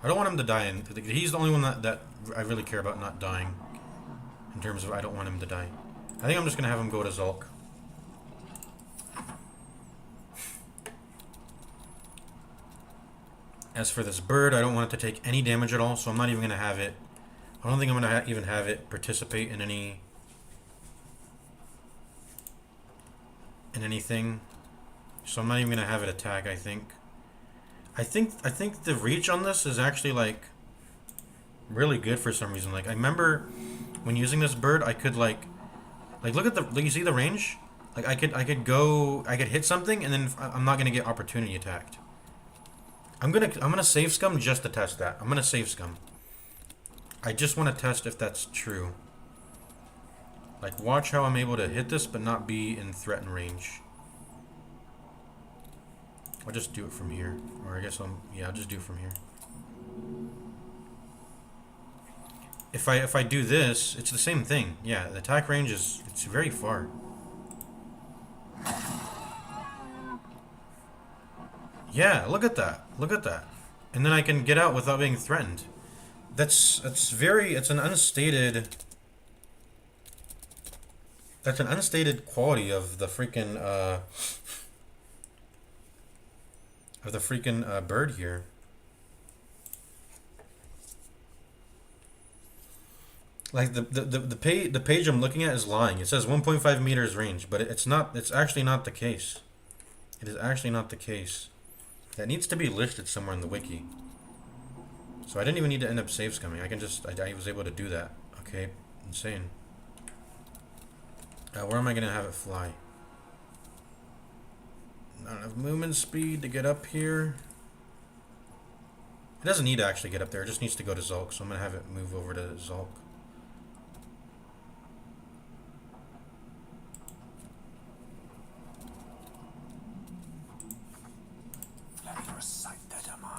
I don't want him to die. He's the only one that I really care about not dying. In terms of I don't want him to die. I think I'm just going to have him go to Zulk. As for this bird, I don't want it to take any damage at all, so I'm not even going to have it. I don't think I'm going to even have it participate in anything. So I'm not even going to have it attack, I think. I think the reach on this is actually like really good for some reason. Like I remember when using this bird, I could like look at the you see the range? Like I could hit something and then I'm not going to get opportunity attacked. I'm gonna save scum just to test that. I'm gonna save scum. I just want to test if that's true. Like, watch how I'm able to hit this, but not be in threatened range. I'll just do it from here, or I guess I'll just do it from here. If I do this, it's the same thing. Yeah, the attack range it's very far. Yeah, look at that. Look at that. And then I can get out without being threatened. It's an unstated quality of the freaking bird here. Like the page I'm looking at is lying. It says 1.5 meters range, but it's actually not the case. It is actually not the case. That needs to be listed somewhere in the wiki. So I didn't even need to end up save scumming. I was able to do that. Okay, insane. Where am I going to have it fly? Not enough movement speed to get up here. It doesn't need to actually get up there. It just needs to go to Zulk. So I'm going to have it move over to Zulk.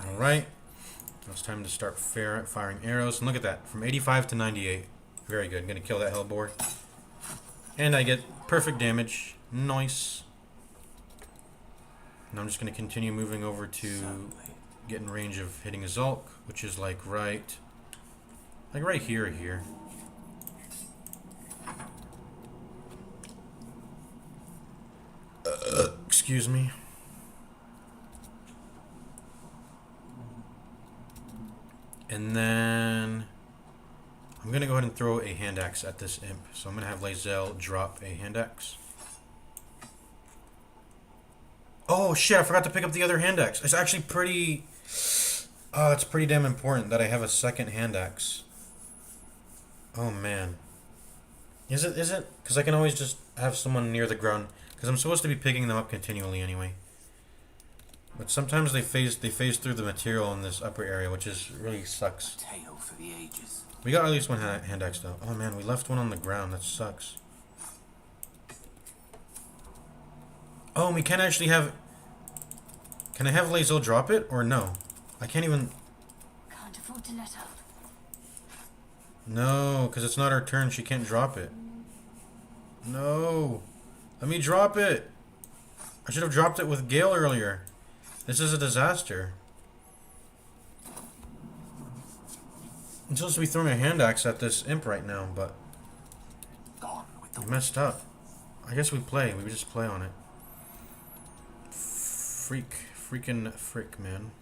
Alright. Now it's time to start firing arrows. And look at that. From 85 to 98. Very good. I'm going to kill that hellbore. And I get perfect damage. Nice. And I'm just going to continue moving over to get in range of hitting a Zulk, which is like right here. Excuse me. And then I'm going to go ahead and throw a hand axe at this imp. So I'm going to have Lae'zel drop a hand axe. Oh shit, I forgot to pick up the other hand axe. It's actually pretty... it's pretty damn important that I have a second hand axe. Oh man. Is it? Because I can always just have someone near the ground. Because I'm supposed to be picking them up continually anyway. But sometimes they phase through the material in this upper area, which is really sucks.
Tale for the ages.
We got at least one hand axe though. Oh man, we left one on the ground. That sucks. Oh, and we can't actually have... Can I have Lae'zel drop it or no? I can't even...
Can't afford to let up.
No, because it's not our turn. She can't drop it. No. Let me drop it. I should have dropped it with Gale earlier. This is a disaster. I'm supposed to be throwing a hand axe at this imp right now, but
Gone with the
I messed up. I guess we play. We just play on it. Freaking frick, man.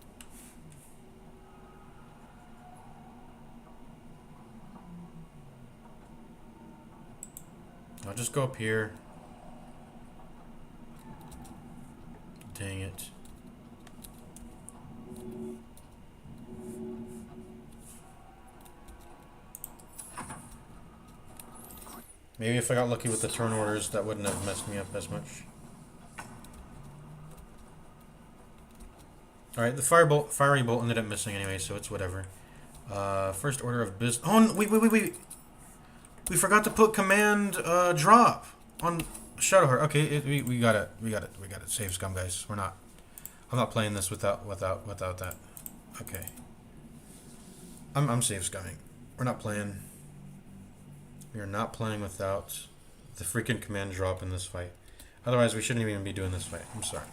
I'll just go up here. Dang it. Maybe if I got lucky with the turn orders, that wouldn't have messed me up as much. Alright, the fiery bolt ended up missing anyway, so it's whatever. First order of business. Oh, no, wait. We forgot to put command drop on Shadowheart. Okay, we got it. We got it. Save scum, guys. I'm not playing this without that. Okay. I'm save scumming. We're not playing. We are not playing without the freaking command drop in this fight. Otherwise, we shouldn't even be doing this fight. I'm sorry.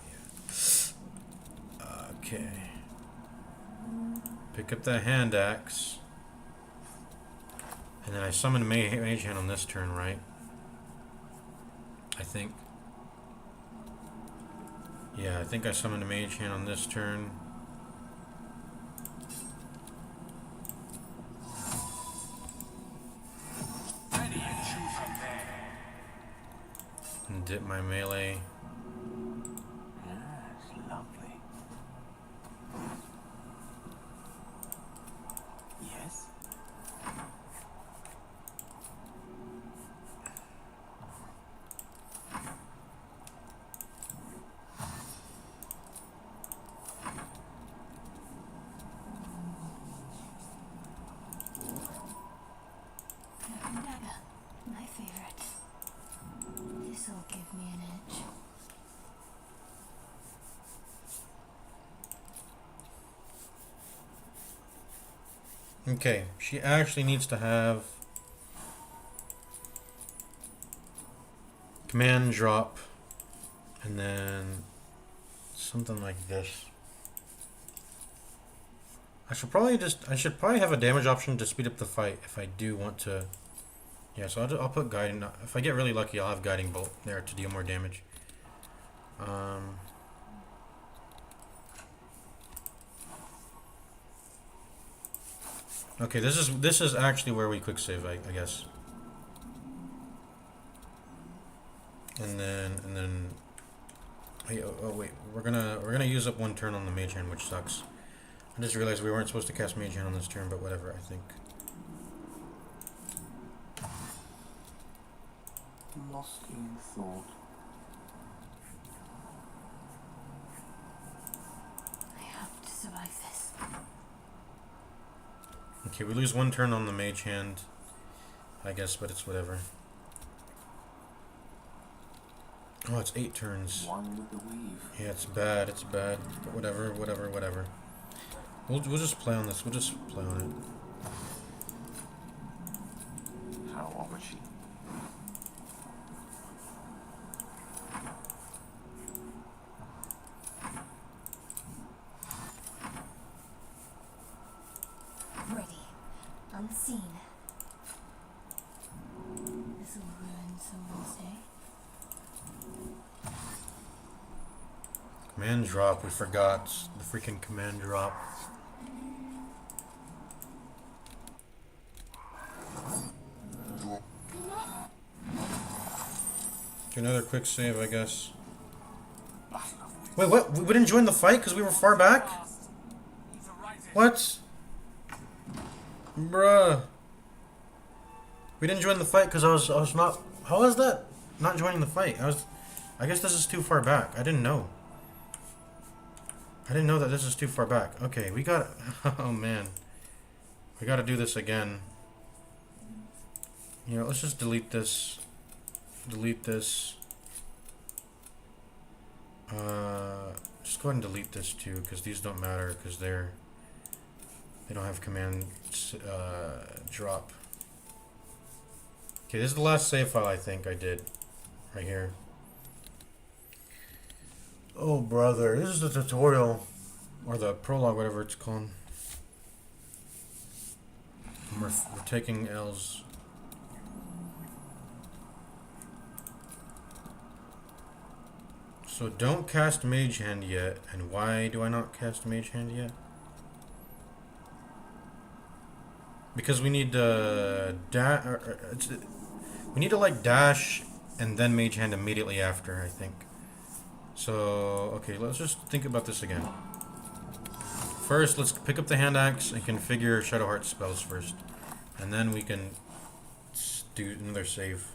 Okay. Pick up the hand axe. And then I summon a mage hand on this turn, right? I think. Yeah, I think I summoned a mage hand on this turn. And dip my melee.
Yes, lovely. Yes.
Dagger, my favorite. This'll give me an edge.
Okay, she actually needs to have command drop and then something like this. I should probably have a damage option to speed up the fight if I do want to. Yeah, so I'll put guiding. If I get really lucky, I'll have guiding bolt there to deal more damage. Okay, this is actually where we quick save, I guess. And then. Hey, oh wait, we're gonna use up one turn on the mage hand, which sucks. I just realized we weren't supposed to cast mage hand on this turn, but whatever. I think.
Lost in thought.
I have to survive this.
Okay, we lose one turn on the mage hand, I guess, but it's whatever. Oh, it's 8 turns.
One with the weave.
Yeah, it's bad, but whatever. We'll just play on this. We'll just play on it.
How old was she?
Ready. Unseen. This'll ruin someone's day.
Command drop, we forgot the freaking command drop. Do another quick save, I guess. Wait, what? We didn't join the fight because we were far back? What? Bruh. We didn't join the fight because I was not. How is that? Not joining the fight. I guess this is too far back. I didn't know. I didn't know that this is too far back. Okay, we got. Oh man. We gotta do this again. You know, let's just delete this. Delete this. Just go ahead and delete this too, because these don't matter, because they don't have command drop. Okay, this is the last save file I think I did. Right here. Oh brother, this is the tutorial. Or the prologue, whatever it's called. we're taking L's. So don't cast Mage Hand yet. And why do I not cast Mage Hand yet? Because we need we need to like dash and then Mage Hand immediately after, I think. So okay, let's just think about this again. First, let's pick up the hand axe and configure Shadowheart spells first, and then we can do another save.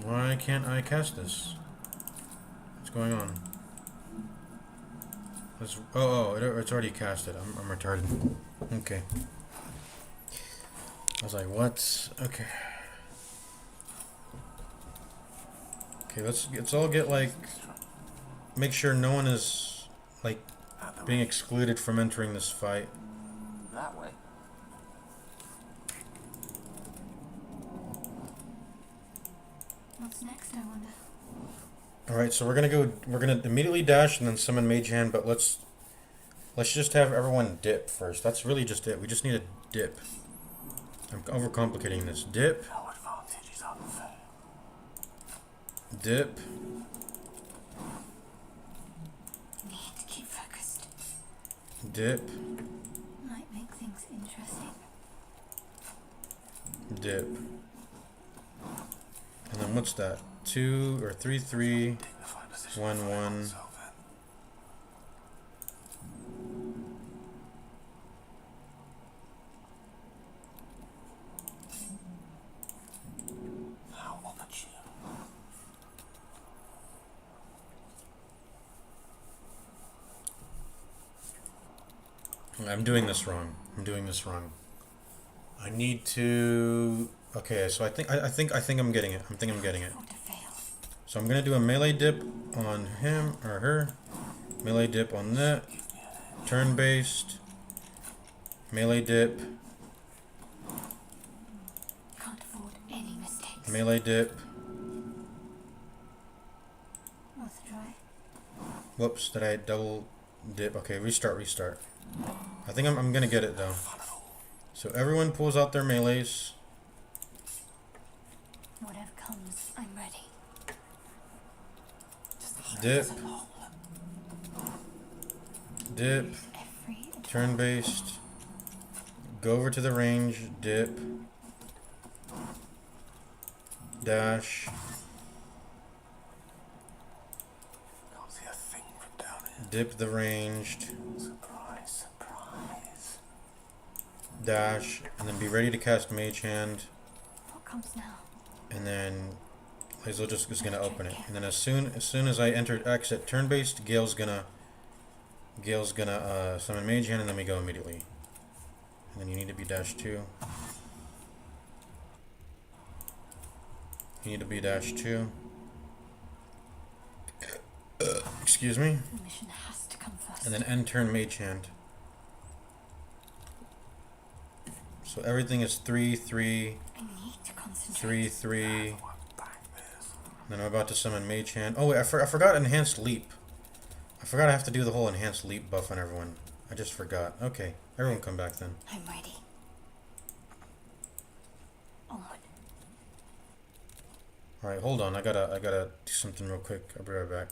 Why can't I cast this? What's going on? It's already casted. I'm retarded. Okay. I was like, what? Okay. Okay, let's all get like, make sure no one is like being excluded from entering this fight.
That way.
What's next, I wonder?
Alright, so we're gonna immediately dash and then summon Mage Hand, but let's just have everyone dip first. That's really just it. We just need a dip. I'm overcomplicating this. Dip.
No advantage is unfair.
Dip.
Need to keep focused.
Dip.
Might make things interesting.
Dip. And then what's that? 2 or 3, 3, 1, 1.
How opportune.
I'm doing this wrong. I need to. Okay, so I think I'm getting it. I'm getting it.
Before to fail.
So I'm gonna do a melee dip on him or her. Melee dip on that. Turn based. Melee dip.
Can't afford any mistakes.
Melee dip.
Worth a try.
Whoops, did I double dip? Okay, restart. I think I'm gonna get it though. So everyone pulls out their melees.
Whatever comes, I'm ready.
Dip. Dip.
Every
Turn based. Go over to the range. Dip. Dash.
Can't see a thing from down here.
Dip the ranged.
Surprise, surprise.
Dash. And then be ready to cast Mage Hand.
what comes now?
And then Hazel just is gonna open it. And then as soon as I enter exit turn based, Gale's gonna summon Mage Hand, and then we go immediately. And then you need to be dash 2. You need to be dash 2. Excuse me.
The mission has to come first.
And then end turn Mage Hand. So everything is 3, 3,
I need to concentrate.
3, 3.
What back this?
Then I'm about to summon Mage Hand. Oh wait, I forgot Enhanced Leap. I forgot I have to do the whole Enhanced Leap buff on everyone. I just forgot. Okay, everyone come back then.
I'm ready. Onward.
Alright, hold on. I gotta do something real quick. I'll be right back.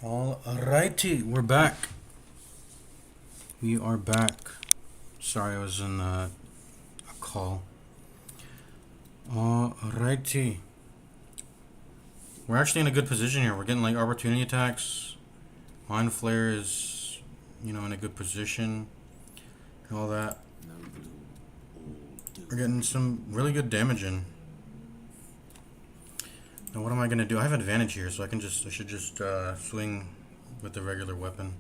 Alrighty, we're back. We are back. Sorry, I was in a call. Alrighty. We're actually in a good position here. We're getting like opportunity attacks. Mind Flare is, you know, in a good position. And all that. We're getting some really good damage in. Now what am I gonna do? I have advantage here, so I should just swing with the regular weapon.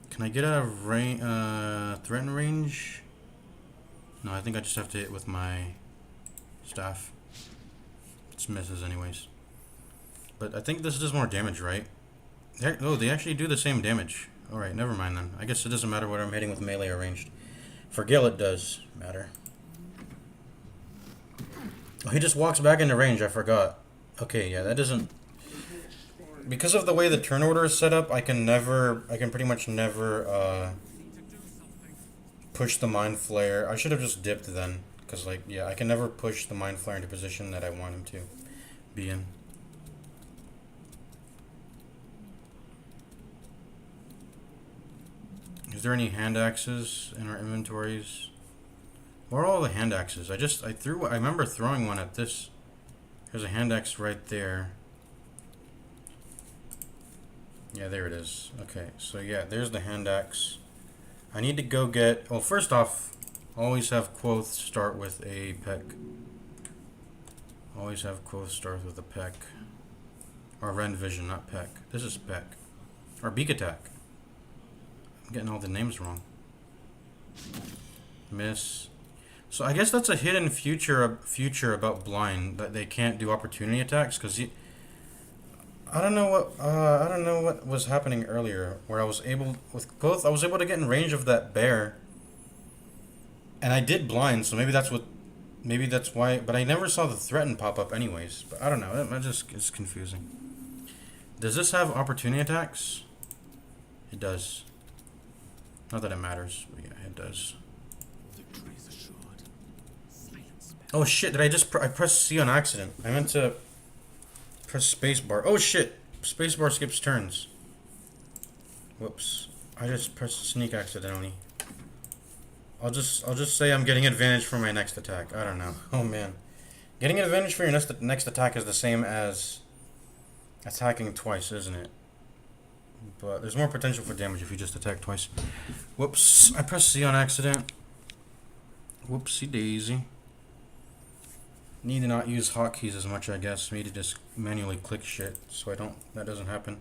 Can I get out of threaten range? No, I think I just have to hit with my staff. It misses anyways. But I think this does more damage, right? Oh, they actually do the same damage. Alright, never mind then. I guess it doesn't matter what I'm hitting with melee or ranged. For Gil, it does matter. Oh, he just walks back into range, I forgot. Okay, yeah, that doesn't... Because of the way the turn order is set up, I can pretty much never, push the Mind Flare. I should have just dipped then. Because, like, yeah, I can never push the Mind Flare into position that I want him to be in. Is there any hand axes in our inventories? Where are all the hand axes? I remember throwing one at this. There's a hand axe right there. Yeah, there it is. Okay, so yeah, there's the hand axe. I need to go get... Well, first off, always have Quoth start with a peck. Always have Quoth start with a peck. Or Rend Vision, not peck. This is peck. Or Beak Attack. I'm getting all the names wrong. Miss. So I guess that's a hidden feature about blind, that they can't do opportunity attacks, because I don't know what was happening earlier, where I was able to get in range of that bear, and I did blind, so maybe that's why, but I never saw the threaten pop up anyways. But I don't know, it's confusing. Does this have opportunity attacks? It does. Not that it matters, but yeah, it does. Oh shit, did I pressed C on accident. I meant to press spacebar. Oh shit, spacebar skips turns. Whoops. I just pressed sneak accidentally. I'll just say I'm getting advantage for my next attack. I don't know. Oh man. Getting advantage for your next attack is the same as attacking twice, isn't it? But there's more potential for damage if you just attack twice. Whoops. I pressed C on accident. Whoopsie daisy. Need to not use hotkeys as much, I guess. Need to just manually click shit so that doesn't happen.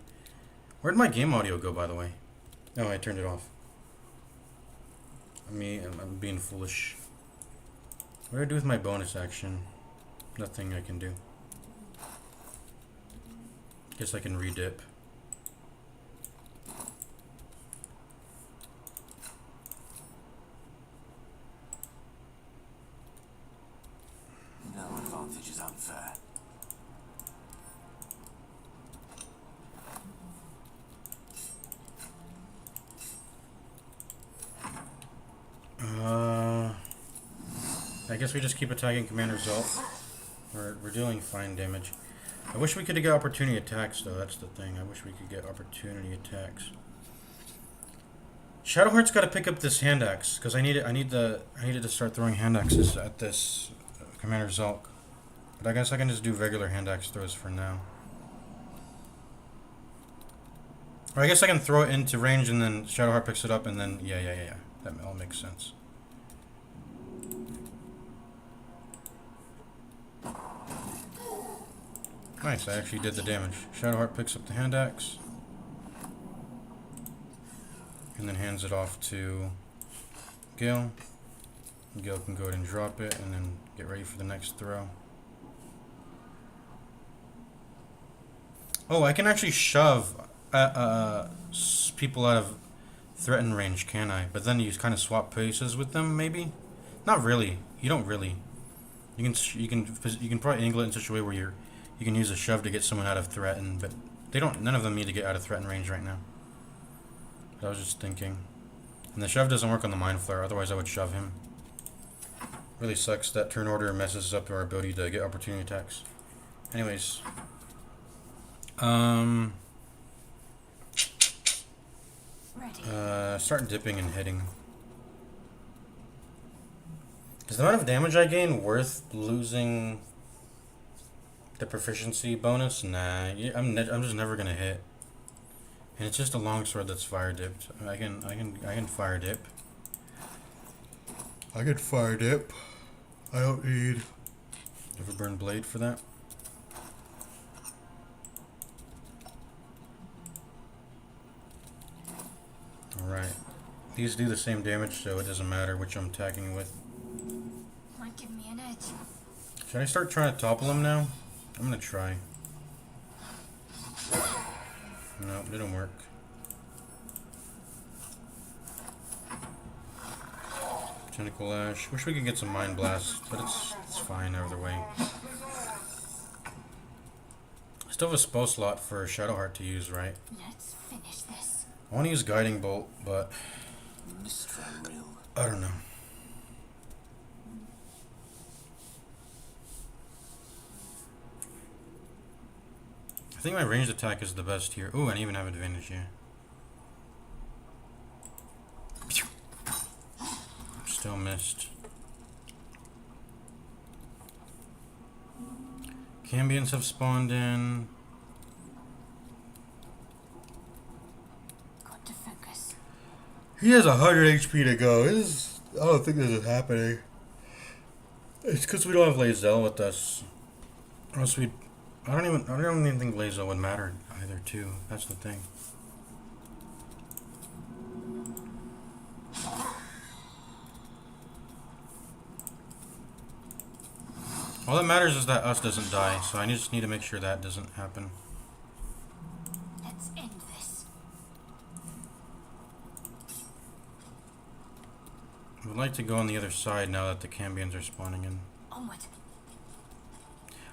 Where'd my game audio go, by the way? Oh, I turned it off. I'm being foolish. What do I do with my bonus action? Nothing I can do. Guess I can re-dip.
No advantage is unfair.
I guess we just keep attacking Commander Zalt. We're dealing fine damage. I wish we could get opportunity attacks, though. That's the thing. I wish we could get opportunity attacks. Shadowheart's got to pick up this hand axe because I needed to start throwing hand axes at this Commander Zalk. But I guess I can just do regular hand axe throws for now. Or I guess I can throw it into range and then Shadowheart picks it up and then yeah. That all makes sense. Nice, I actually did the damage. Shadowheart picks up the hand axe. And then hands it off to Gil. Gil can go ahead and drop it and then get ready for the next throw. Oh, I can actually shove people out of threaten range, can I? But then you kind of swap places with them, maybe? Not really. You don't really. You can probably angle it in such a way where you can use a shove to get someone out of threaten, but none of them need to get out of threaten range right now. But I was just thinking. And the shove doesn't work on the Mind Flare, otherwise I would shove him. Really sucks that turn order messes up our ability to get opportunity attacks. Anyways. Start dipping and hitting. Is the amount of damage I gain worth losing the proficiency bonus? Nah, I'm just never gonna hit. And it's just a longsword that's fire dipped. I can fire dip. I can fire dip. I don't need Everburn Blade for that. Alright. These do the same damage, so it doesn't matter which I'm attacking with.
Might give me an edge.
Should I start trying to topple him now? I'm gonna try. No, it didn't work. Tentacle Lash. Wish we could get some Mind Blast, but it's fine either way. I still have a spell slot for Shadowheart to use, right?
Let's finish this.
I want to use Guiding Bolt, but I don't know. I think my ranged attack is the best here. Ooh, I even have advantage here. Still missed. Cambions have spawned in.
Got to focus.
He has 100 HP to go. I don't think this is happening. It's because we don't have Lae'zel with us. Or else we. I don't even think Lae'zel would matter either. Too. That's the thing. All that matters is that us doesn't die, so I just need to make sure that doesn't happen.
Let's end this.
I would like to go on the other side now that the Cambions are spawning in.
Onward.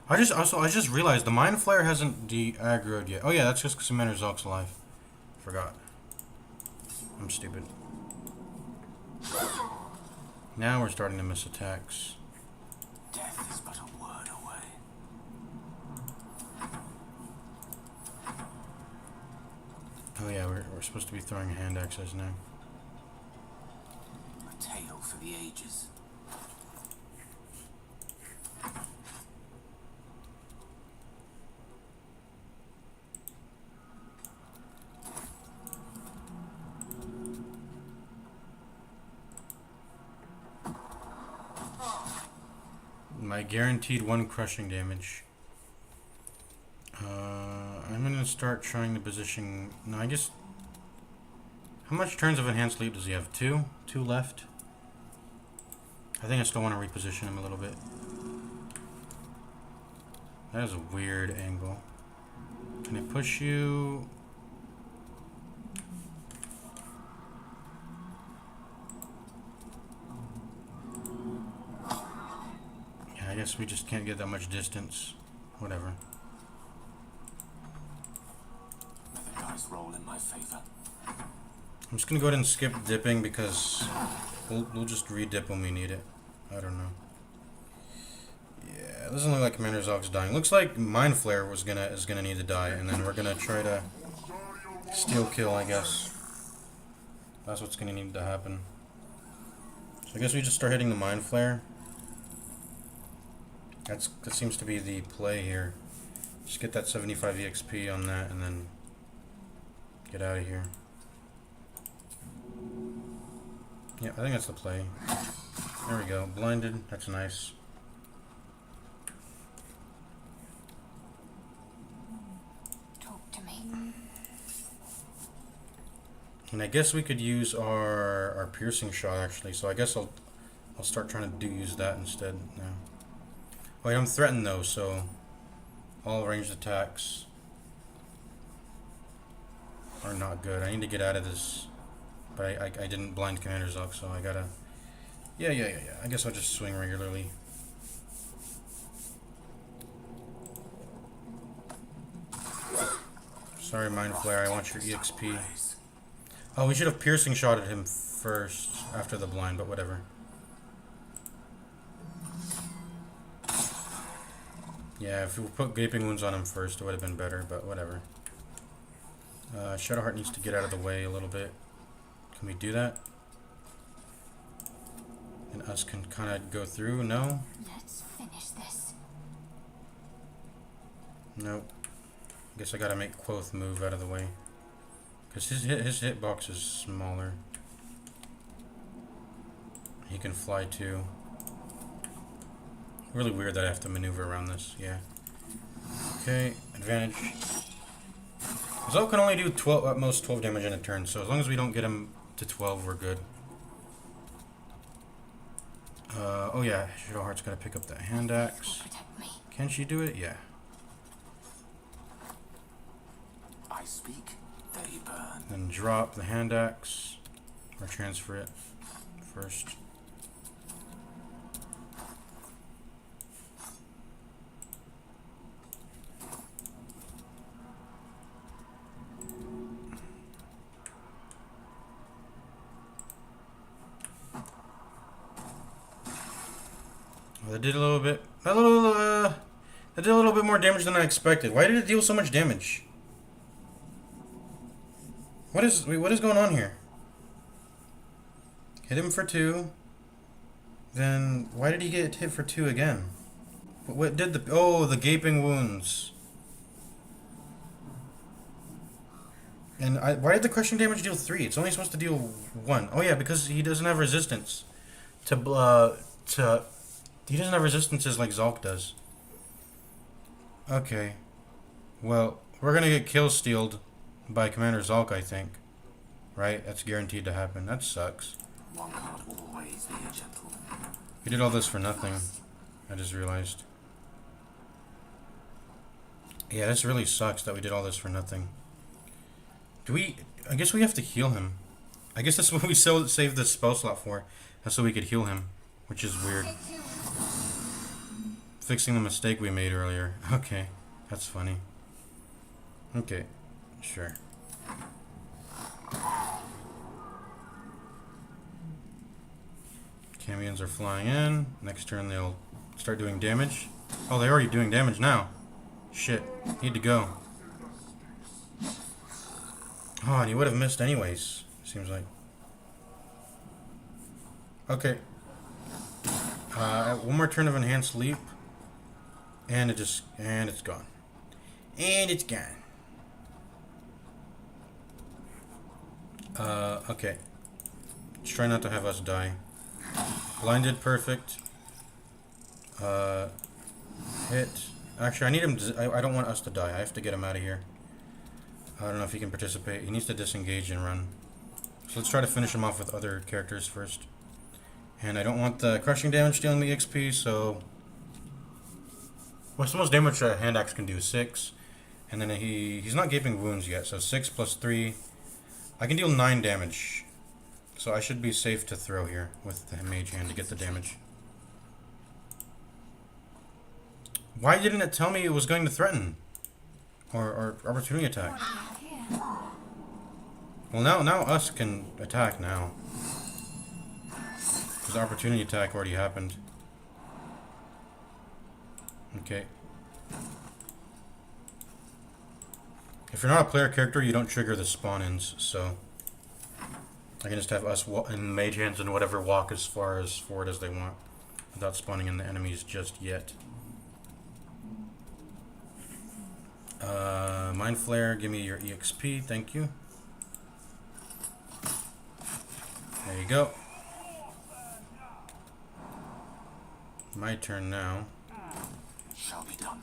I just realized the Mind Flare hasn't de-aggroed yet. Oh yeah, that's just because Commander Zulk's alive. Forgot. I'm stupid. Now we're starting to miss attacks.
Death is but a word away.
Oh yeah, we're supposed to be throwing hand axes now.
A tale for the ages.
My guaranteed 1 crushing damage. I'm gonna start trying to position. No, I guess. How much turns of enhanced leap does he have? 2? 2 left. I think I still want to reposition him a little bit. That is a weird angle. Can I push you? I guess we just can't get that much distance. Whatever.
May the dice roll in my favor.
I'm just gonna go ahead and skip dipping because we'll just re-dip when we need it. I don't know. Yeah, it doesn't look like Commander Zulk's dying. Looks like Mind Flare is gonna need to die, and then we're gonna try to steal kill, I guess. That's what's gonna need to happen. So I guess we just start hitting the Mind Flare. That seems to be the play here. Just get that 75 EXP on that and then get out of here. Yeah, I think that's the play. There we go. Blinded. That's nice.
Talk to me.
And I guess we could use our piercing shot actually. So I guess I'll start trying to use that instead now. Wait, I'm threatened though, so all ranged attacks are not good. I need to get out of this, but I didn't blind Commander Zulk, so I gotta. Yeah. I guess I'll just swing regularly. Sorry, Mind Flare. I want your EXP. Oh, we should have piercing shot at him first after the blind, but whatever. Yeah, if we put gaping wounds on him first, it would have been better, but whatever. Shadowheart needs to get out of the way a little bit. Can we do that? And us can kind of go through? No?
Let's finish this.
Nope. Guess I gotta make Quoth move out of the way. Because his hitbox is smaller. He can fly too. Really weird that I have to maneuver around this. Yeah. Okay, advantage. Zol can only do 12, at most 12 damage in a turn, so as long as we don't get him to 12, we're good. Oh yeah, Shadowheart's gotta pick up that hand axe.
Protect me.
Can she do it? Yeah.
I speak, they burn.
Then drop the hand axe, or transfer it first. Well, that did a little bit. That did a little bit more damage than I expected. Why did it deal so much damage? What is going on here? Hit him for 2. Then why did he get hit for 2 again? What did the the gaping wounds? And why did the crushing damage deal 3? It's only supposed to deal 1. Oh yeah, because he doesn't have resistance to he doesn't have resistances like Zolk does. Okay. Well, we're gonna get kill stealed by Commander Zolk, I think. Right? That's guaranteed to happen. That sucks.
One can't always be a gentleman.
We did all this for nothing. I just realized. Yeah, this really sucks that we did all this for nothing. I guess we have to heal him. I guess that's what we saved the spell slot for. That's so we could heal him. Which is weird. Fixing the mistake we made earlier. Okay. That's funny. Okay. Sure. Camions are flying in. Next turn they'll start doing damage. Oh, they're already doing damage now. Shit. Need to go. Oh, and he would have missed anyways. Seems like. Okay. One more turn of enhanced leap. And it's gone. And it's gone. Okay. Let's try not to have us die. Blinded, perfect. Hit. Actually, I need him to, I don't want us to die. I have to get him out of here. I don't know if he can participate. He needs to disengage and run. So let's try to finish him off with other characters first. And I don't want the crushing damage stealing the XP, so... What's the most damage a hand axe can do? 6. And then he's not gaping wounds yet, so 6 plus 3. I can deal 9 damage. So I should be safe to throw here with the mage hand to get the damage. Why didn't it tell me it was going to threaten? Or opportunity attack? Well, now us can attack now. Because the opportunity attack already happened. Okay. If you're not a player character, you don't trigger the spawn-ins, so... I can just have us and mage hands and whatever walk as far as forward as they want. Without spawning in the enemies just yet. Mind Flare, give me your EXP, thank you. There you go. My turn now.
Shall be done.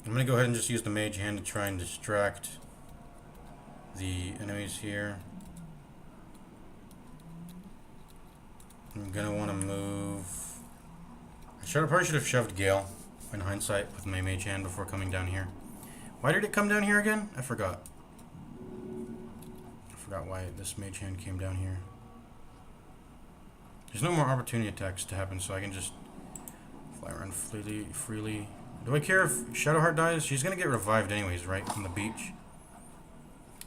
I'm gonna go ahead and just use the mage hand to try and distract the enemies here. I'm gonna want to move. Probably should have shoved Gale in hindsight with my mage hand before coming down here. Why did it come down here again? I forgot. I forgot why this mage hand came down here. There's no more opportunity attacks to happen, so I can just fly around freely. Do I care if Shadowheart dies? She's gonna get revived anyways, right? On the beach.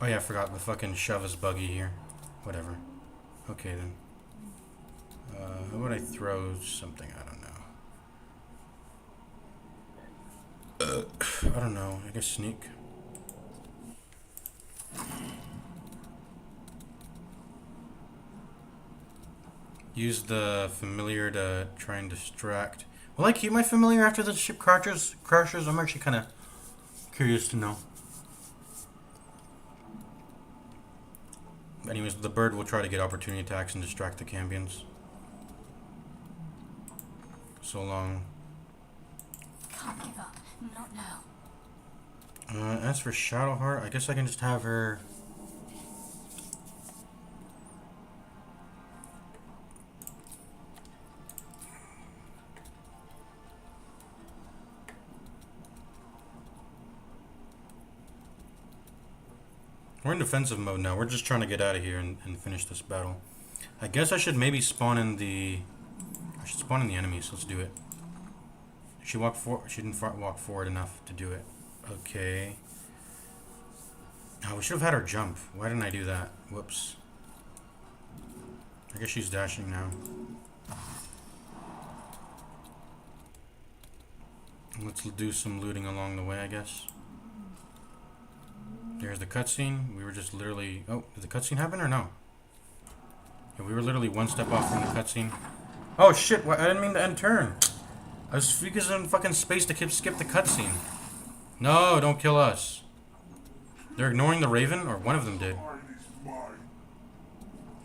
Oh yeah, I forgot. The fucking shove is buggy here. Whatever. Okay then. How about I throw something? I don't know. I don't know. I guess sneak. Use the familiar to try and distract. Will I keep my familiar after the ship crashes? I'm actually kind of curious to know. Anyways, the bird will try to get opportunity attacks and distract the Cambions. So long.
Can't give up. Not now.
As for Shadowheart, I guess I can just have her... We're in defensive mode now. We're just trying to get out of here and finish this battle. I guess I should maybe spawn in the... I should spawn in the enemies. Let's do it. She walked for. She didn't walk forward enough to do it. Okay. Oh, we should have had her jump. Why didn't I do that? Whoops. I guess she's dashing now. Let's do some looting along the way, I guess. There's the cutscene. We were just literally... Oh, did the cutscene happen or no? Yeah, we were literally one step off from the cutscene. Oh shit, I didn't mean to end turn. I was focused on fucking space to skip the cutscene. No, don't kill us. They're ignoring the Raven, or one of them did.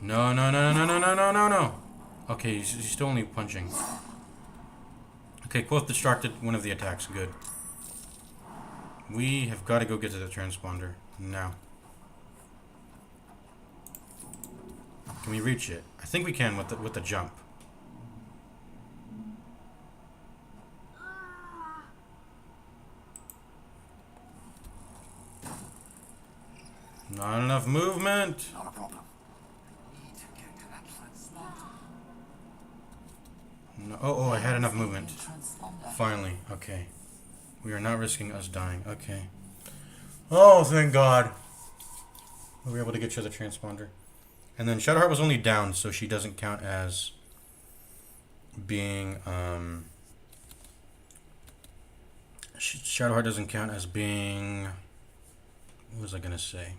No, no, no, no, no, no, no, no, no. Okay, he's still only punching. Okay, Quoth distracted one of the attacks. Good. We have got to go get to the transponder now. Can we reach it? I think we can with the jump. Not enough movement.
Not a problem. Need to get to that transponder.
No, oh, I had enough movement.
Transponder.
Finally. Okay. We are not risking us dying. Okay. Oh, thank God. We were able to get to the transponder. And then Shadowheart was only down, so she doesn't count as being, Shadowheart doesn't count as being, what was I gonna say?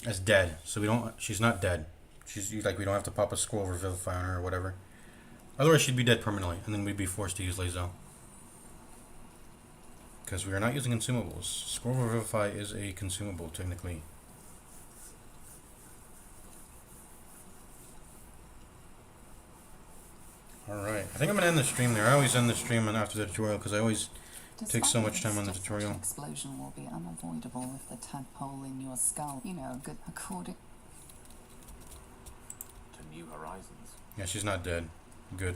As dead. So we don't, she's not dead. She's, like, we don't have to pop a scroll revivify on her or whatever. Otherwise she'd be dead permanently, and then we'd be forced to use Lae'zel. Because we are not using consumables. Scroll Revivify is a consumable, technically. Alright, I think I'm going to end the stream there. I always end the stream after the tutorial because I always take so much time on the tutorial.
Explosion will be unavoidable if the tadpole in your skull, you know, good according
To New Horizons.
Yeah, she's not dead. Good.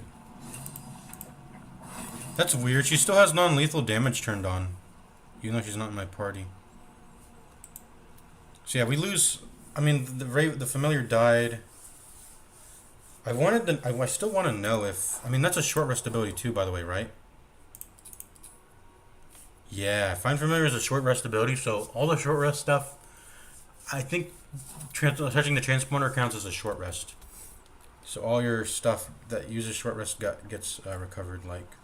That's weird. She still has non-lethal damage turned on, even though she's not in my party. So yeah, we lose. I mean, the familiar died. I still want to know if. I mean, that's a short rest ability too, by the way, right? Yeah, Find Familiar is a short rest ability, so all the short rest stuff, I think touching the transponder counts as a short rest. So all your stuff that uses short rest gets recovered, like.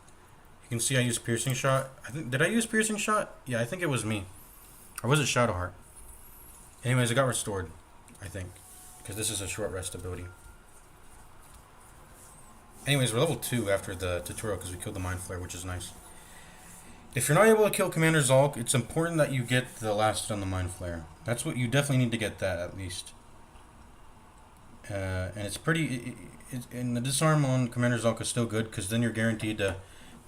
You can see I used Piercing Shot. Did I use Piercing Shot? Yeah, I think it was me. Or was it Shadowheart? Anyways, it got restored, I think. Because this is a short rest ability. Anyways, we're level 2 after the tutorial because we killed the Mind Flare, which is nice. If you're not able to kill Commander Zolk, it's important that you get the last hit on the Mind Flare. That's what you definitely need to get that, at least. And it's pretty... and the disarm on Commander Zolk is still good because then you're guaranteed to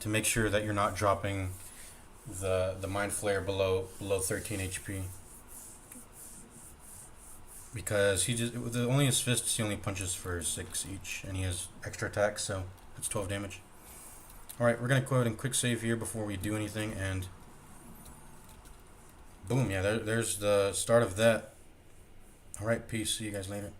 make sure that you're not dropping the Mind Flare below 13 HP. Because he just, with only his fists, he only punches for 6 each, and he has extra attacks, so that's 12 damage. Alright, we're going to go ahead and quick save here before we do anything, and boom, yeah, there's the start of that. Alright, peace, see you guys later.